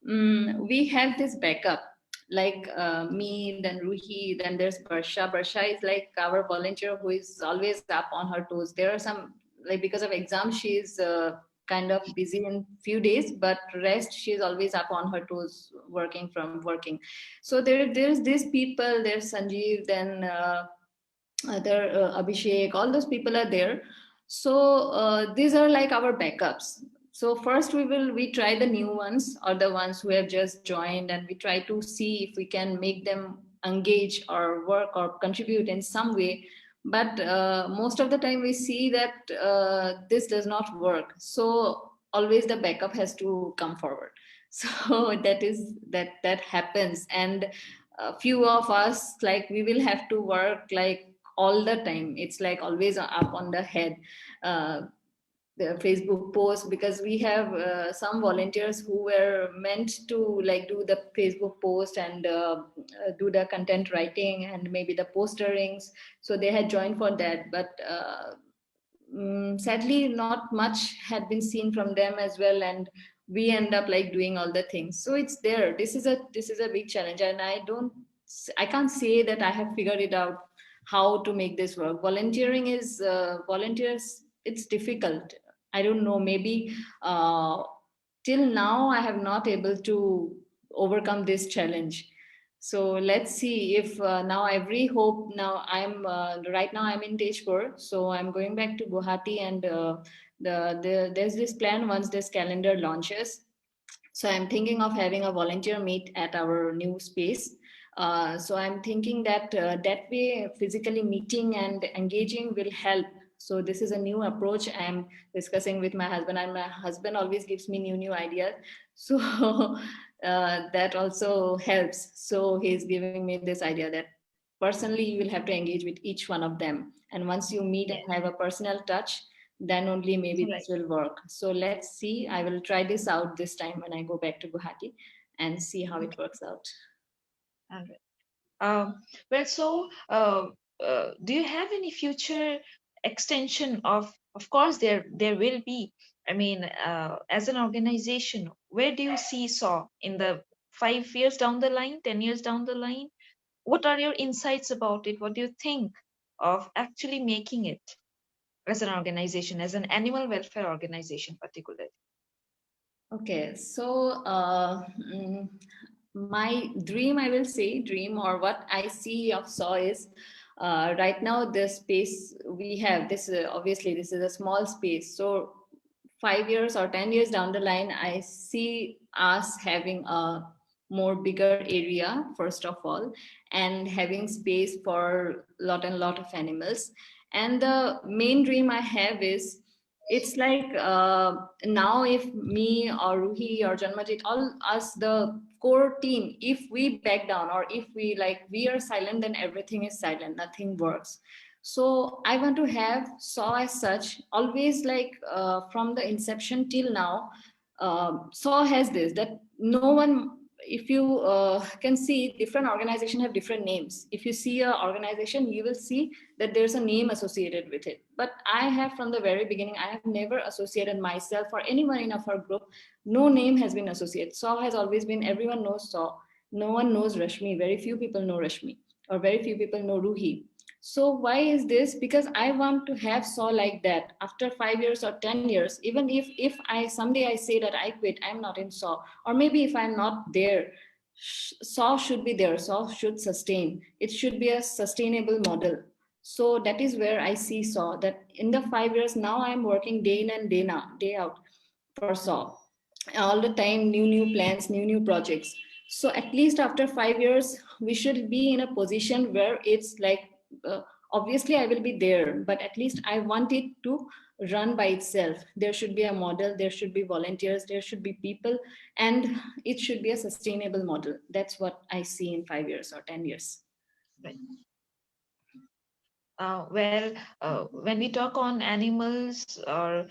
We have this backup, like me, then Ruhi, then there's Barsha. Barsha is like our volunteer who is always up on her toes. There are some, like, because of exam, she's kind of busy in few days, but rest, she's always up on her toes, working. So there's these people, there's Sanjeev, then other Abhishek, all those people are there. So these are like our backups. So first we try the new ones or the ones who have just joined, and we try to see if we can make them engage or work or contribute in some way. But most of the time we see that this does not work. So always the backup has to come forward. So that happens, and a few of us, like, we will have to work like all the time. It's like always up on the head, uh, the Facebook post, because we have some volunteers who were meant to like do the Facebook post and do the content writing and maybe the posterings. So they had joined for that, but sadly not much had been seen from them as well, and we end up like doing all the things. So it's there, this is a big challenge, and I can't say that I have figured it out how to make this work. Volunteering is volunteers, it's difficult. I don't know, maybe uh, till now I have not able to overcome this challenge. So let's see if now every hope, now I'm right now I'm in Tejpur, so I'm going back to Guwahati, and there's this plan once this calendar launches. So I'm thinking of having a volunteer meet at our new space. So I'm thinking that that way physically meeting and engaging will help. So this is a new approach I'm discussing with my husband, and my husband always gives me new ideas. So that also helps. So he's giving me this idea that personally you will have to engage with each one of them, and once you meet and Yes, have a personal touch, then only maybe right. this will work. So let's see. I will try this out this time when I go back to Guwahati and see how it Okay. works out. All right. Well, so do you have any future extension of course, there will be. I mean, as an organization, where do you see SAW in the 5 years down the line, 10 years down the line? What are your insights about it? What do you think of actually making it as an organization, as an animal welfare organization, particularly? Okay, so My dream, I will say, dream or what I see of saw is right now the space we have. This obviously this is a small space, so 5 years or 10 years down the line, I see us having a more bigger area first of all, and having space for lot and lot of animals. And the main dream I have is, it's like now if me or Ruhi or Janmajit, all us the core team, if we back down or if we like we are silent, then everything is silent, nothing works. So I want to have saw as such always, like from the inception till now. Saw has this, that no one, if you can see, different organization have different names. If you see a organization, you will see that there's a name associated with it. But I have, from the very beginning, I have never associated myself or anyone in of our group. No name has been associated. Saw has always been, everyone knows Saw. No one knows Rashmi. Very few people know Rashmi, or very few people know Ruhi. So why is this? Because I want to have Saw like that. After 5 years or 10 years, even if I someday I say that I quit, I'm not in Saw, or maybe if I'm not there, Saw should be there. Saw should sustain. It should be a sustainable model. So that is where I see Saw. That in the 5 years now, I am working day in and day out for Saw. All the time, new plans, new projects. So at least after 5 years, we should be in a position where it's like, uh, obviously I will be there, but at least I want it to run by itself. There should be a model, there should be volunteers, there should be people, and it should be a sustainable model. That's what I see in 5 years or 10 years. Right. Well, when we talk on animals uh,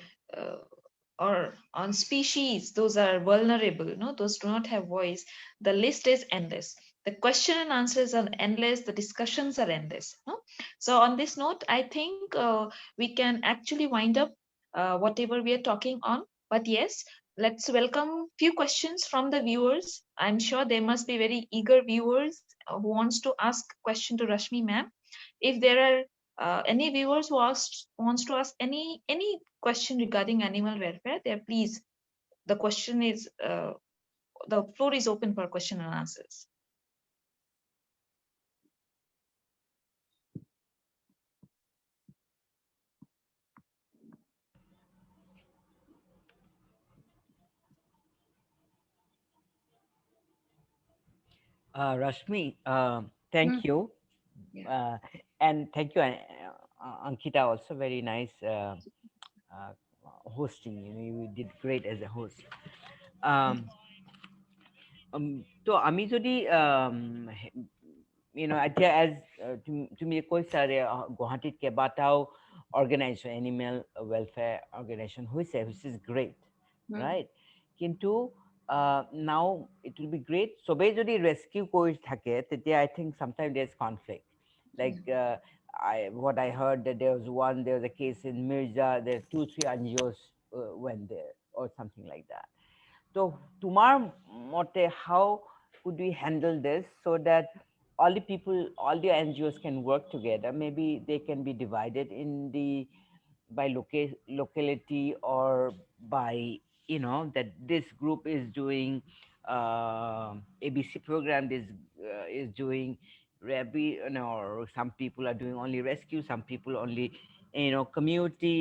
or on species, those are vulnerable, no, those do not have voice. The list is endless. The question and answers are endless. The discussions are endless. No? So on this note, I think we can actually wind up whatever we are talking on. But yes, let's welcome few questions from the viewers. I'm sure there must be very eager viewers who wants to ask question to Rashmi ma'am. If there are any viewers who wants to ask any question regarding animal welfare, there please, the question is the floor is open for question and answers. Rashmi, Hmm. thank you. Yeah. Uh, and thank you, Ankita, also very nice uh, hosting. You did great as a host. Um, তো আমি যদি এতিয়া age তুমি কৈছা যে গুৱাহাটীত কেইবাটাও organisation animal welfare organisation হৈছে which is great Hmm. Right কিন্তু নাও ইট উইল বি গ্ৰেট চবেই যদি ৰেস্কিউ কৰি থাকে তেতিয়া আই থিংক চামটাইম দেৰ is conflict Yeah. like what I heard that there was a case in Mirza, there 2 3 NGOs went there or something like that. So, Tumar Mote, how could we handle this so that all the people, all the NGOs can work together? Maybe they can be divided in the by locality or by that this group is doing ABC program, this is doing rabi, or some people are doing only rescue, some people only community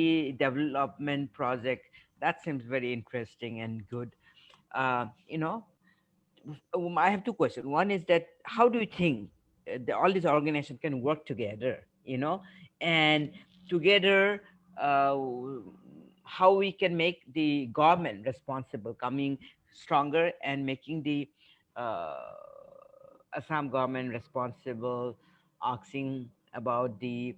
development project. That seems very interesting and good. uh, you know I have two questions. One is that how do you think all these organizations can work together, and together, uh, how we can make the government responsible, coming stronger and making the uh, Assam government responsible, asking about the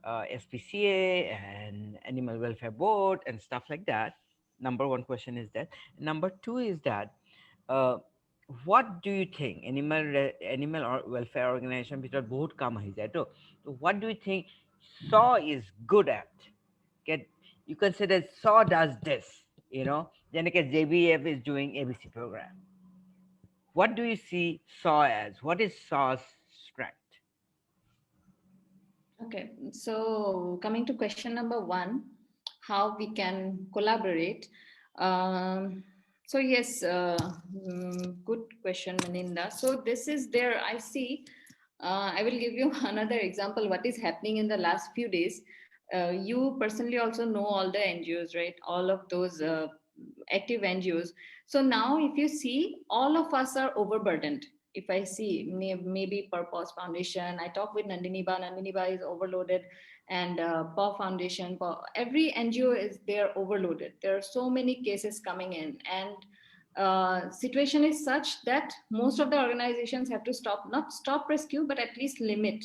SPCA and Animal Welfare Board and stuff like that. Number one question is that. Number two is that uh, what do you think animal welfare organization ভিতৰত বহুত কাম আহি যায় তো what do you think SAW is good at? Get You consider SAW does this, যেনেকে JBF is doing ABC program. What do you see SAW as? What is SAW's strength? Okay, so coming to question number one, how we can collaborate. Um, So yes, good question, Maninda. So this is there. I see. I will give you another example. What is happening in the last few days? You personally also know all the NGOs, right? All of those active NGOs. So now, if you see, all of us are overburdened. If I see maybe Purpose Foundation, I talk with Nandini Ba. Nandini Ba is overloaded, and PAW Foundation, every NGO is there overloaded. There are so many cases coming in, and situation is such that most of the organizations have to stop, not stop rescue, but at least limit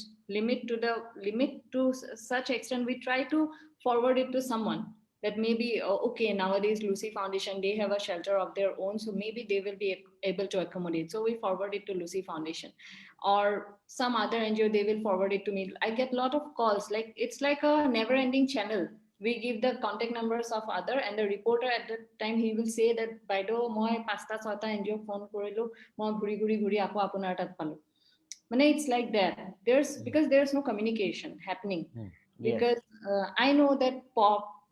to such extent. We try to forward it to someone, that maybe okay, nowadays Lucy Foundation, they have a shelter of their own, so maybe they will be able to accommodate, so we forward it to Lucy Foundation, or some other NGO, they will forward it to me. I get a lot of calls, like it's like a never ending channel. We give the contact numbers of other, and the reporter at the time, he will say that বাইদেউ মই পাঁচটা ছয়টা NGO phone কৰিলো, মই ঘূৰি ঘূৰি ঘূৰি আকৌ আপোনাৰ তাত পালো. Mane, it's like that. There's Mm, because there's no communication happening. mm. Yes. Because I know that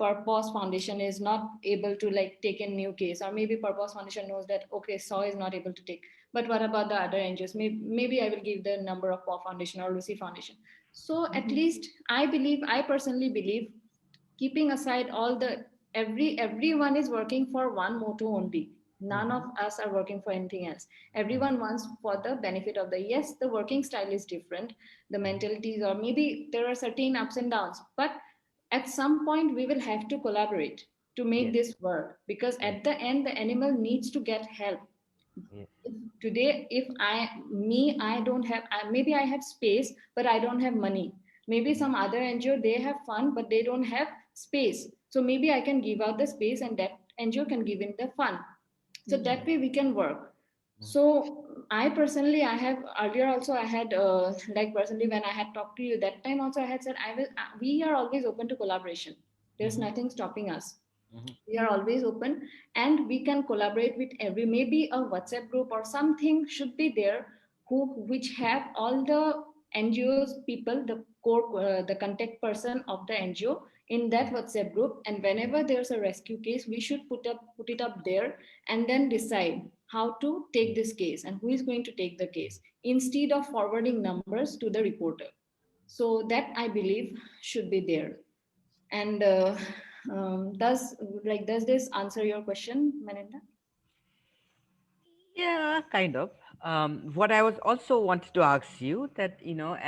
Purpose Foundation is not able to like take a new case, or maybe Purpose Foundation knows that okay, SAW is not able to take. But what about the other NGOs? Maybe I will give the number of PAW Foundation or Lucy Foundation. So at least I personally believe, keeping aside all the, everyone is working for one motto only. None of Mm-hmm. us are working for anything else. Mm-hmm. Everyone wants for the benefit of the, yes, the working style is different, the Mm-hmm. mentalities, or maybe there are certain ups and downs, but at some point we will have to collaborate to make Yes. this work, because Yes. at the end the animal needs to get help. Yes. Today, if I don't have, maybe I have space but I don't have money. Maybe Mm-hmm. some other NGO, they have fund but they don't have space, so maybe I can give out the space and that NGO can give in the fund, so that way we can work. So I personally, I have earlier also, I had like personally, when I had talked to you that time also, I had said I will, we are always open to collaboration. There's Mm-hmm. nothing stopping us. Mm-hmm. We are always open, and we can collaborate with every, maybe a WhatsApp group or something should be there, who which have all the NGOs people, the core the contact person of the NGO in that WhatsApp group, and whenever there's a rescue case, we should put it up there, and then decide how to take this case and who is going to take the case, instead of forwarding numbers to the reporter. So that I believe should be there. And does this answer your question, Melinda? Yeah, kind of. What I was also wanted to ask you that,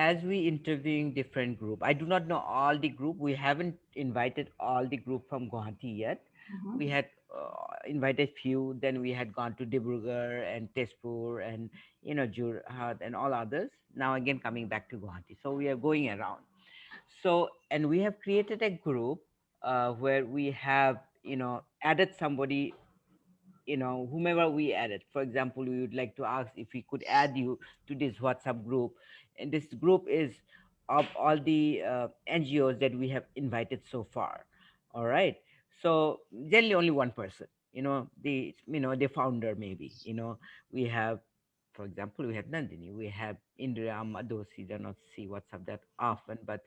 as we interviewing different group, I do not know all the group. We haven't invited all the group from Guwahati yet. We Mhm. had invited few. Then we had gone to Dibrugarh and Tezpur and Jorhat and all others. Now again coming back to Guwahati. So we are going around. So and we have created a group where we have added somebody, whomever we added. For example, we would like to ask if we could add you to this WhatsApp group, and this group is of all the NGOs that we have invited so far. All right. So generally only one person, the founder, maybe. We have, for example, we have Nandini, we have Indra Madosi. They not see WhatsApp that often, but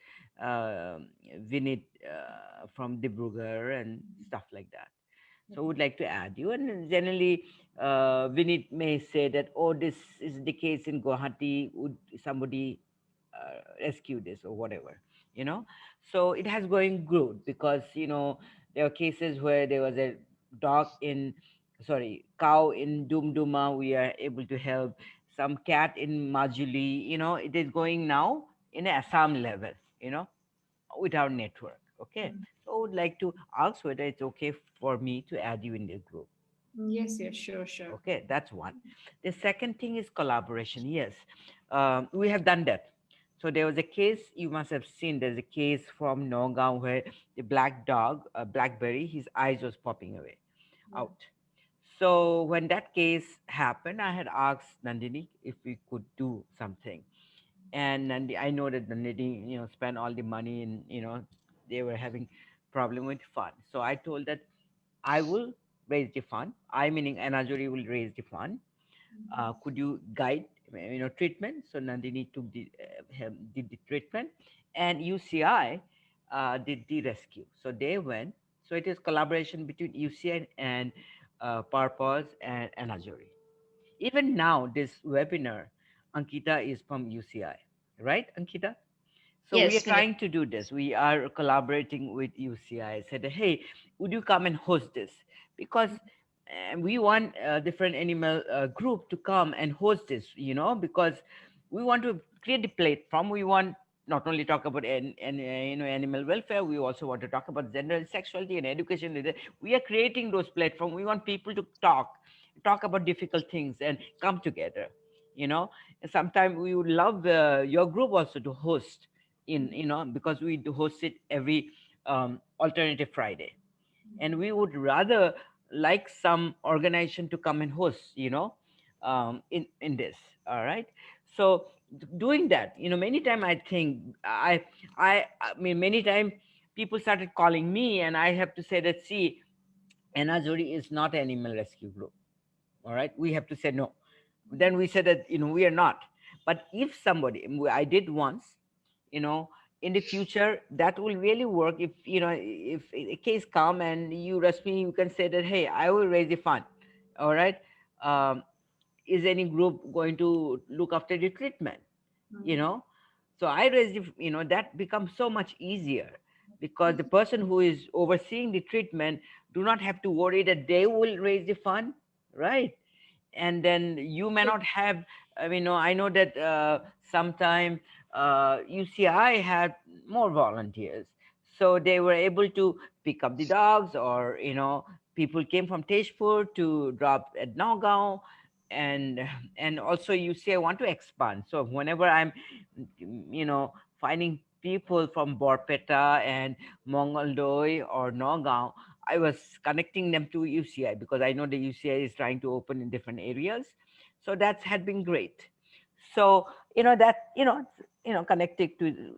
Vinit from Dibrugarh and stuff like that. So would like to add you. And then generally, Vinit may say that, oh, this is the case in Guwahati. Would somebody rescue this or whatever? You know. So it has going good because there are cases where there was a dog in, sorry, cow in Dumduma. We are able to help some cat in Majuli. It is going now in a Assam level. You know, with our network. Okay. So I would like to ask whether it's okay for me to add you in the group. Yes, yes, sure, sure. Okay, that's one. The second thing is collaboration. Yes, we have done that. So there was a case you must have seen. There's a case from Nogam where the black dog, Blackberry, his eyes was popping away Yeah. out. So when that case happened, I had asked Nandini if we could do something. And I know that the lady spent all the money, and they were having problem with fund. So I told that I will raise the fund. I meaning Anajori will raise the fund. Could you guide treatment? So Nandini took did the treatment, and UCI did the rescue. So they went. So it is collaboration between UCI and Purpose, and Anajori. Even now, this webinar, Ankita is from UCI, right, Ankita? So we are Yes, trying to do this. We are collaborating with UCI. I said, hey, would you come and host this? Because we want a different animal group to come and host this, because we want to create a platform. We want not only talk about animal welfare. We also want to talk about gender and sexuality and education. We are creating those platforms. We want people to talk about difficult things and come together. You know, sometimes we would love your group also to host in because we do host it every alternative Friday, and we would rather like some organization to come and host in this. All right. So doing that, many time I think I mean many time people started calling me, and I have to say that, see, Anazuri is not an animal rescue group. All right, we have to say no. Then we said that we are not. But if somebody, I did once, you know in the future that will really work. If if a case come and you rush me, you can say that, hey, I will raise the fund. All right. um, is any group going to look after the treatment? you know so I raise that becomes so much easier, because the person who is overseeing the treatment do not have to worry that they will raise the fund, right? And then you may not have, I mean, no, I know that sometime UCI had more volunteers, so they were able to pick up the dogs, or people came from Tezpur to drop at Nagaon. And also UCI want to expand, so whenever I'm finding people from Borpeta and Mongoldoi or Nagaon, I was connecting them to UCI, because I know the UCI is trying to open in different areas. So that had been great. So connected to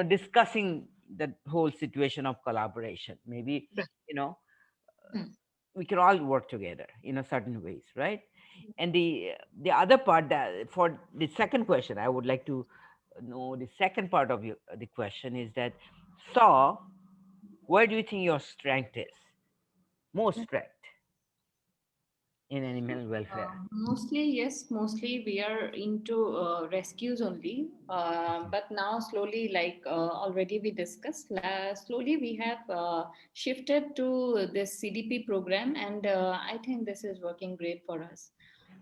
discussing the whole situation of collaboration. Maybe right. you know Hmm. we can all work together in a certain ways, right? And the other part, that for the second question, I would like to know the second part of the question is that, so where do you think your strength is? Most strength in animal welfare? Mostly, yes, mostly we are into rescues only. But now, slowly, like already we discussed, slowly we have shifted to this CDP program, and I think this is working great for us.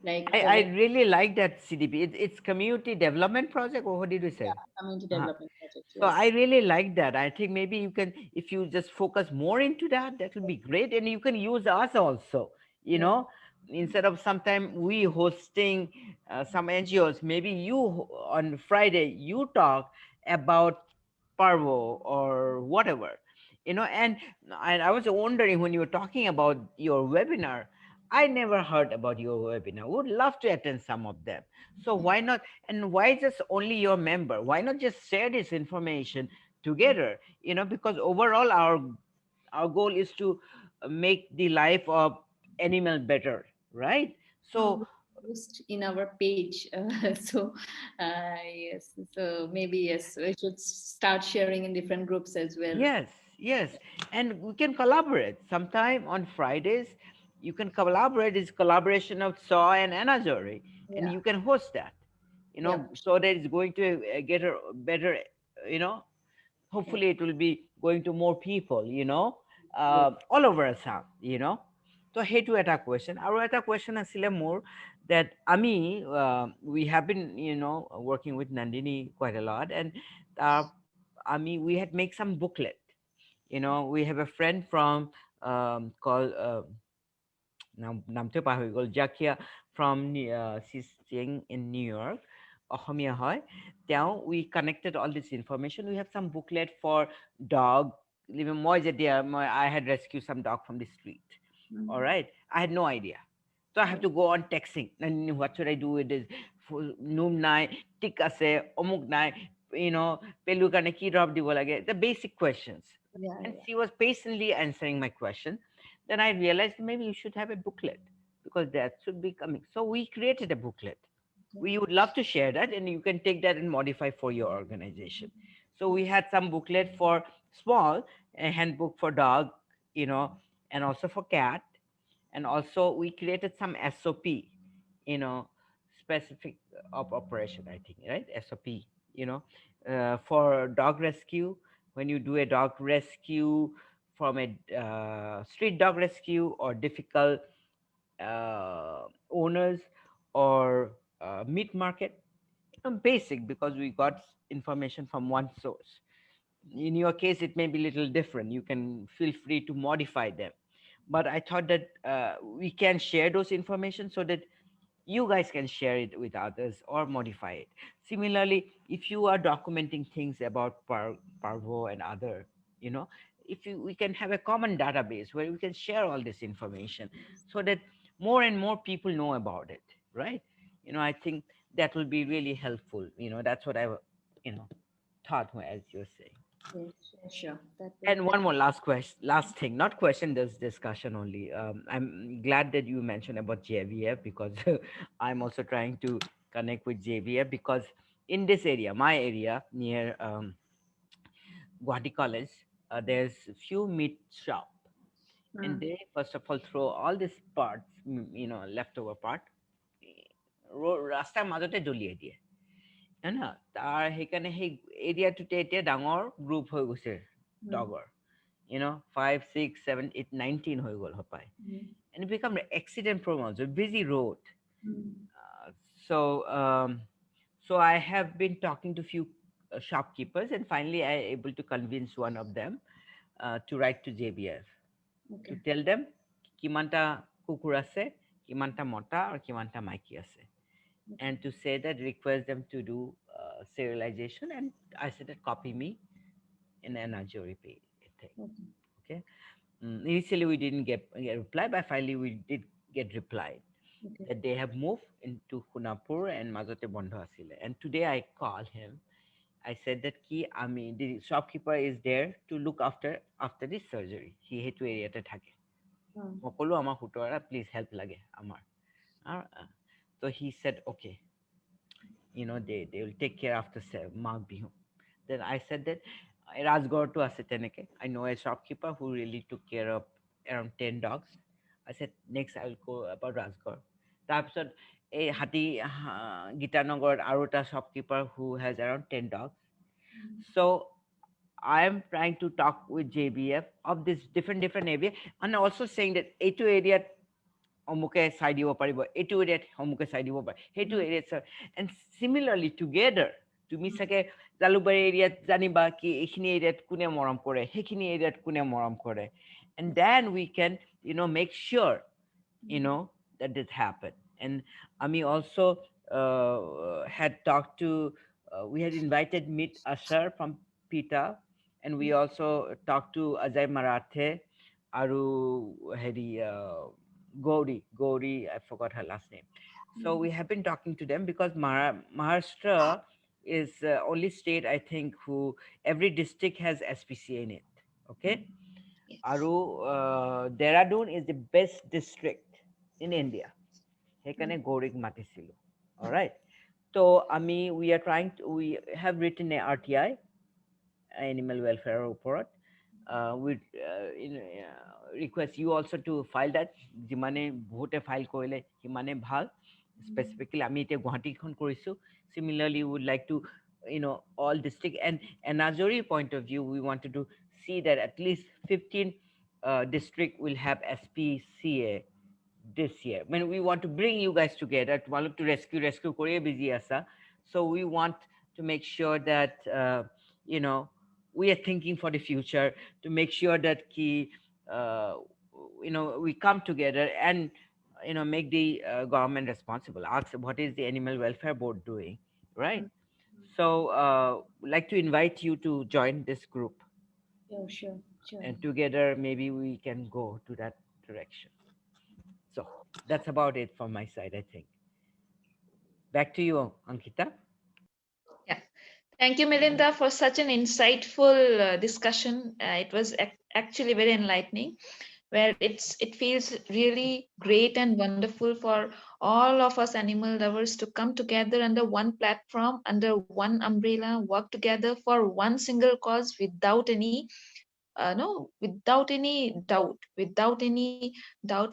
I Like really like that CDP. It's community development project, or what did you say? community Uh-huh. development project, So I yes. really like that. I think maybe you can, if you just focus more into that, that will be great. And you can use us also, you Yeah. know, instead of sometime we hosting some NGOs, maybe you on Friday, you talk about Parvo or whatever, and I was wondering when you were talking about your webinar, I never heard about your webinar. Would love to attend some of them. So why not? And why just only your member? Why not just share this information together? Because overall our goal is to make the life of animal better, right? We So post in our page. So, yes, so maybe yes, we should start sharing in different groups as well. yes, yes, and we can collaborate. Sometime on Fridays, you can collaborate. It's collaboration of Saw and Anazori, and Yeah, you can host that. yeah, So that it's going to get a better, you know, yeah. hopefully it will be going to more people, Yes. all over Assam, So সেইটো এটা question আৰু এটা question আছিলে মোৰ that আমি we have been working with Nandini quite a lot, and we had make some booklet. We have a friend from called নামটো পাহৰি গ'ল, Zakia from Sising in New York, Asamiya হয় তেওঁ. We connected all this information. We have some booklet for dog. I had rescued some dog from the street. All Mhm. right, I had no idea. So I have to go on texting. And what should I do with this? Noom nai, tik ase, omuk nai, pelu karne ki drop dibo lage. The basic questions. Yeah, And yeah. she was patiently answering my question. Then I realized maybe you should have a booklet, because that should be coming. So we created a booklet. Okay. We would love to share that, and you can take that and modify for your organization. So we had some booklet for small, a handbook for dog, you know, and also for cat, And also we created some SOP, you know, specific of operation, I think, right? SOP, you know, for dog rescue. When you do a dog rescue from a street dog rescue or difficult owners or meat market, basic, because we got information from one source. In your case it may be little different, you can feel free to modify them, but I thought that we can share those information so that you guys can share it with others or modify it. Similarly, if you are documenting things about parvo and other, you know, if you, we can have a common database where we can share all this information so that more and more people know about it, right? You know, I think that will be really helpful. You know, that's what I you know, thought as you're saying. Yes, sure. That would And one help. more last question, last thing, not question, this discussion only. I'm glad that you mentioned about JVF because I'm also trying to connect with JVF because in this area, my area near Guwahati College, there's a few meat shop, and Mm, they first of all throw all these parts, you know, leftover part, ৰাস্তাৰ মাজতে দলিয়াই দিয়ে হয় না তাৰ সেইকাৰণে সেই এৰিয়াটোতে এতিয়া ডাঙৰ গ্ৰুপ হৈ গৈছে mm, ডগৰ, you know, 5, 6, 7, 8, 19 হৈ গ'ল হপায়, mm, and it become accident prone, so busy road. mm. So I have been talking to few shopkeepers, and finally I able to convince one of them to write to JBF to Okay, tell them কিমানটা কুকুৰ আছে, কিমানটা মতা আৰু কিমানটা মাইকী আছে, okay, and to say that request them to do serialization, and I said that copy me in an Ajori pay thing. okay, Okay. Initially we didn't get reply, but finally we did get reply okay. that they have moved into Khunapur and Mazote Bondo Asile. And today I called him. I said that ki ami the shopkeeper is there to look after this surgery. He had to area thake. Mm, Mokolo ama hutora please help lage amar. So he said okay, you know, they will take care after Mark Bihu. Then I said that Rajgor to ase teneke. I know a shopkeeper who really took care of around 10 dogs. I said next I will go about Rajgor. তাৰপিছত এই হাতী গীতানগৰত আৰু এটা shopkeeper who has around 10 dogs. So I am trying to talk with JBF of this different area, and also saying that এইটো এৰিয়াত অমুকে চাই দিব পাৰিব, এইটো এৰিয়াত অমুকে চাই দিব পাৰে, সেইটো mm, এৰিয়াত চাই, and similarly together তুমি mm, চাগে জালুকবাৰী এৰিয়াত জানিবা কি এইখিনি এৰিয়াত কোনে মৰম কৰে, সেইখিনি এৰিয়াত কোনে মৰম কৰে, and then we can, you know, make sure, you mm, know, that did happen. And Ami also had talked to we had invited meet Asher from PETA, and we mm, also talked to Ajay Marathe, Aru Hedi Gauri, I forgot her last name. So mm, we have been talking to them because Maharashtra is only state I think who every district has SPCA in it. Okay, Yes. Aru Dehradun is the best district in India. Hekane mm, Gaurik Matisilu. All right. So Ami, we have written a RTI, animal welfare report. Request you also to file that. যিমানে বহুতে file কৰিলে সিমানে ভাল, mm, specifically আমি এতিয়া গুৱাহাটীখন কৰিছোঁ, similarly we would like to, you know, all district, and Anazori point of view we wanted to see that at least 15 district will have SPCA this year. When we want to bring you guys together, তোমালোক to rescue কৰিয়ে busy আছা, so we want to make sure that you know, we are thinking for the future to make sure that uh, you know, we come together and, you know, make the government responsible, ask what is the animal welfare board doing, right? mm. So like to invite you to join this group, Yeah, sure, sure. and together maybe we can go to that direction. So that's about it from my side, I think. Back to you, Ankita. Yeah. Thank you, Melinda, for such an insightful discussion. It was actually very enlightening, where it feels really great and wonderful for all of us animal lovers to come together under one platform, under one umbrella, work together for one single cause without any no, without any doubt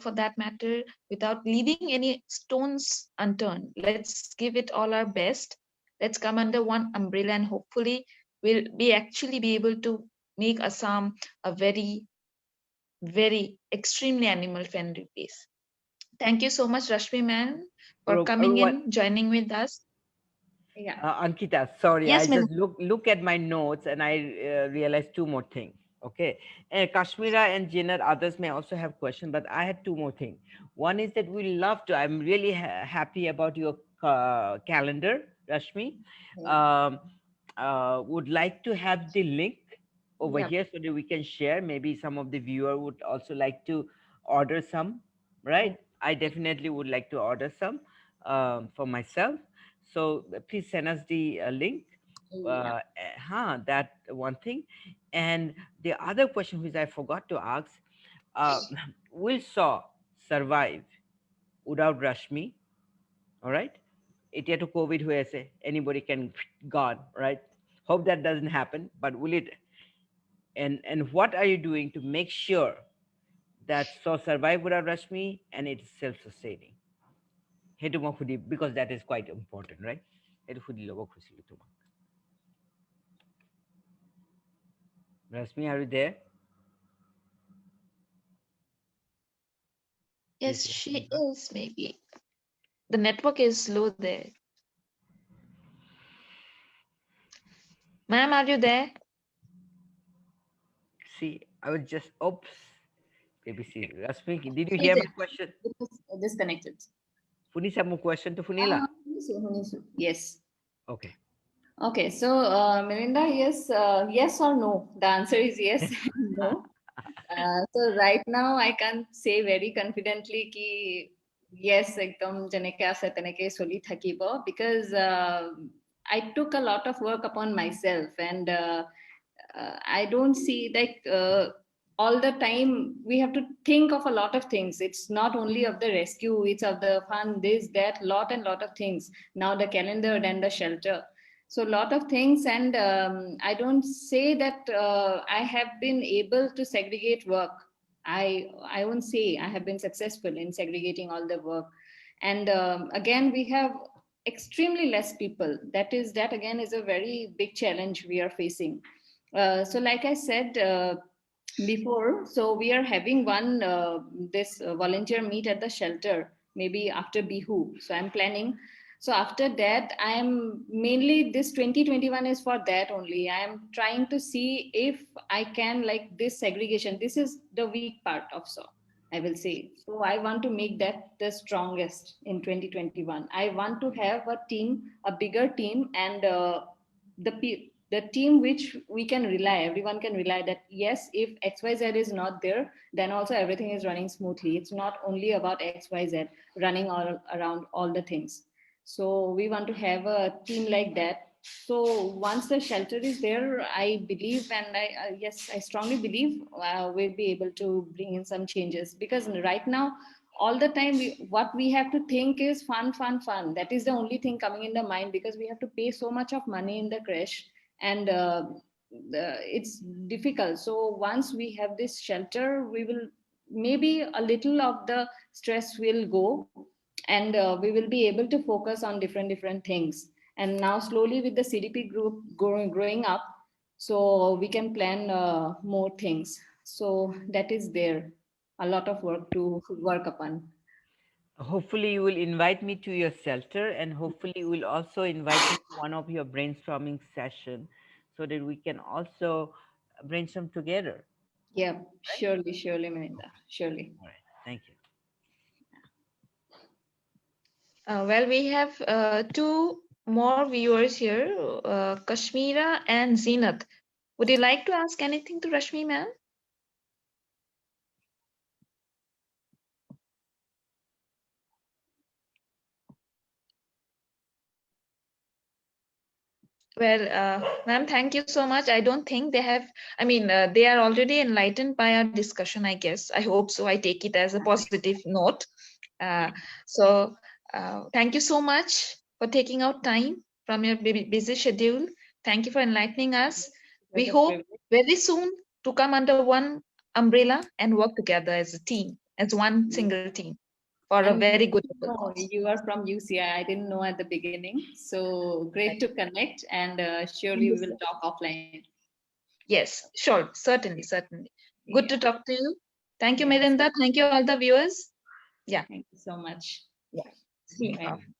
for that matter, without leaving any stones unturned. Let's give it all our best. Let's come under one umbrella, and hopefully we'll be actually be able to make Assam a very, very extremely animal friendly place. Thank you so much, Rashmi man, for coming What? in, joining with us. Yeah. Ankita, sorry, I Yes, just ma'am. look at my notes and I realized two more things. Okay, Kashmira and Jinnat, others may also have questions, but I had two more things. One is that we love to. I'm really happy about your calendar, Rashmi. Yeah. Um, would like to have the link over Yeah. here so that we can share. Maybe some of the viewer would also like to order some. Right? Oh, I definitely would like to order some for myself, so please send us the link. yeah. That one thing. And the other question which I forgot to ask, uh, will Saw survive without Rashmi? All right. It to COVID where say anybody can gone, right? Hope that doesn't happen, but will it? And what are you doing to make sure that Saw survive without Rashmi and it's self-sustaining? Hetu mo khudi, because that is quite important, right? Hetu khudi lobo khusi tuma. Rashmi, are you there? Yes, Is she Rashmi back? is maybe. The network is low there. Ma'am, are you there? See, I was just oops. Maybe see. Rashmi, did you She's hear my there. question? It was disconnected. Funi have more question to Funila. Yes. Okay. Okay, so Melinda, yes, yes or no? The answer is yes and no. So right now I can say very confidently कि yes एकदम जेनेके आसे तेनेके सोली থাকিব because I took a lot of work upon myself and I don't see like all the time we have to think of a lot of things. It's not only of the rescue, it's of the fun, this, that, lot and lot of things. Now the calendar and the shelter. So a lot of things, and I don't say that I have been able to segregate work. I won't say I have been successful in segregating all the work. And again, we have extremely less people. That again is a very big challenge we are facing. So like I said before, so we are having one this volunteer meet at the shelter maybe after Bihu. So I'm planning. So after that, I am mainly this 2021 is for that only. I am trying to see if I can like this segregation. This is the weak part of so I will say. So I want to make that the strongest in 2021. I want to have a team, a bigger team, and the team which we can rely, everyone can rely that yes, if XYZ is not there, then also everything is running smoothly. It's not only about XYZ running all around all the things. So we want to have a team like that. So once the shelter is there, I believe, and yes, I strongly believe we'll be able to bring in some changes, because right now all the time what we have to think is fun, fun, fun. That is the only thing coming in the mind, because we have to pay so much of money in the crash, and it's difficult. So once we have this shelter, we will maybe a little of the stress will go, and we will be able to focus on different things. And now slowly with the CDP group growing up, so we can plan more things. So that is there, a lot of work to work upon. Hopefully, you will invite me to your shelter, and hopefully, you will also invite me to one of your brainstorming session, so that we can also brainstorm together. Yeah, Right? surely, Melinda, surely. All right. Thank you. Well, we have two more viewers here, Kashmira and Zenat. Would you like to ask anything to Rashmi ma'am? Well, ma'am, thank you so much. I don't think they have, I mean, they are already enlightened by our discussion, I guess. I hope so. I take it as a positive note. Uh, so, thank you so much for taking out time from your busy schedule. Thank you for enlightening us. It We was a hope privilege. very soon to come under one umbrella and work together as a team, as one Yeah. single team for a And very good no, cause. you are from UCI. I didn't know at the beginning. So great Right. to connect, and surely we will Understood. talk offline. Yes, sure, certainly, certainly. Good Yeah. to talk to you. Thank you, Yes. Melinda. Thank you, all the viewers. Yeah, Thank you so much. yeah. See you. Bye.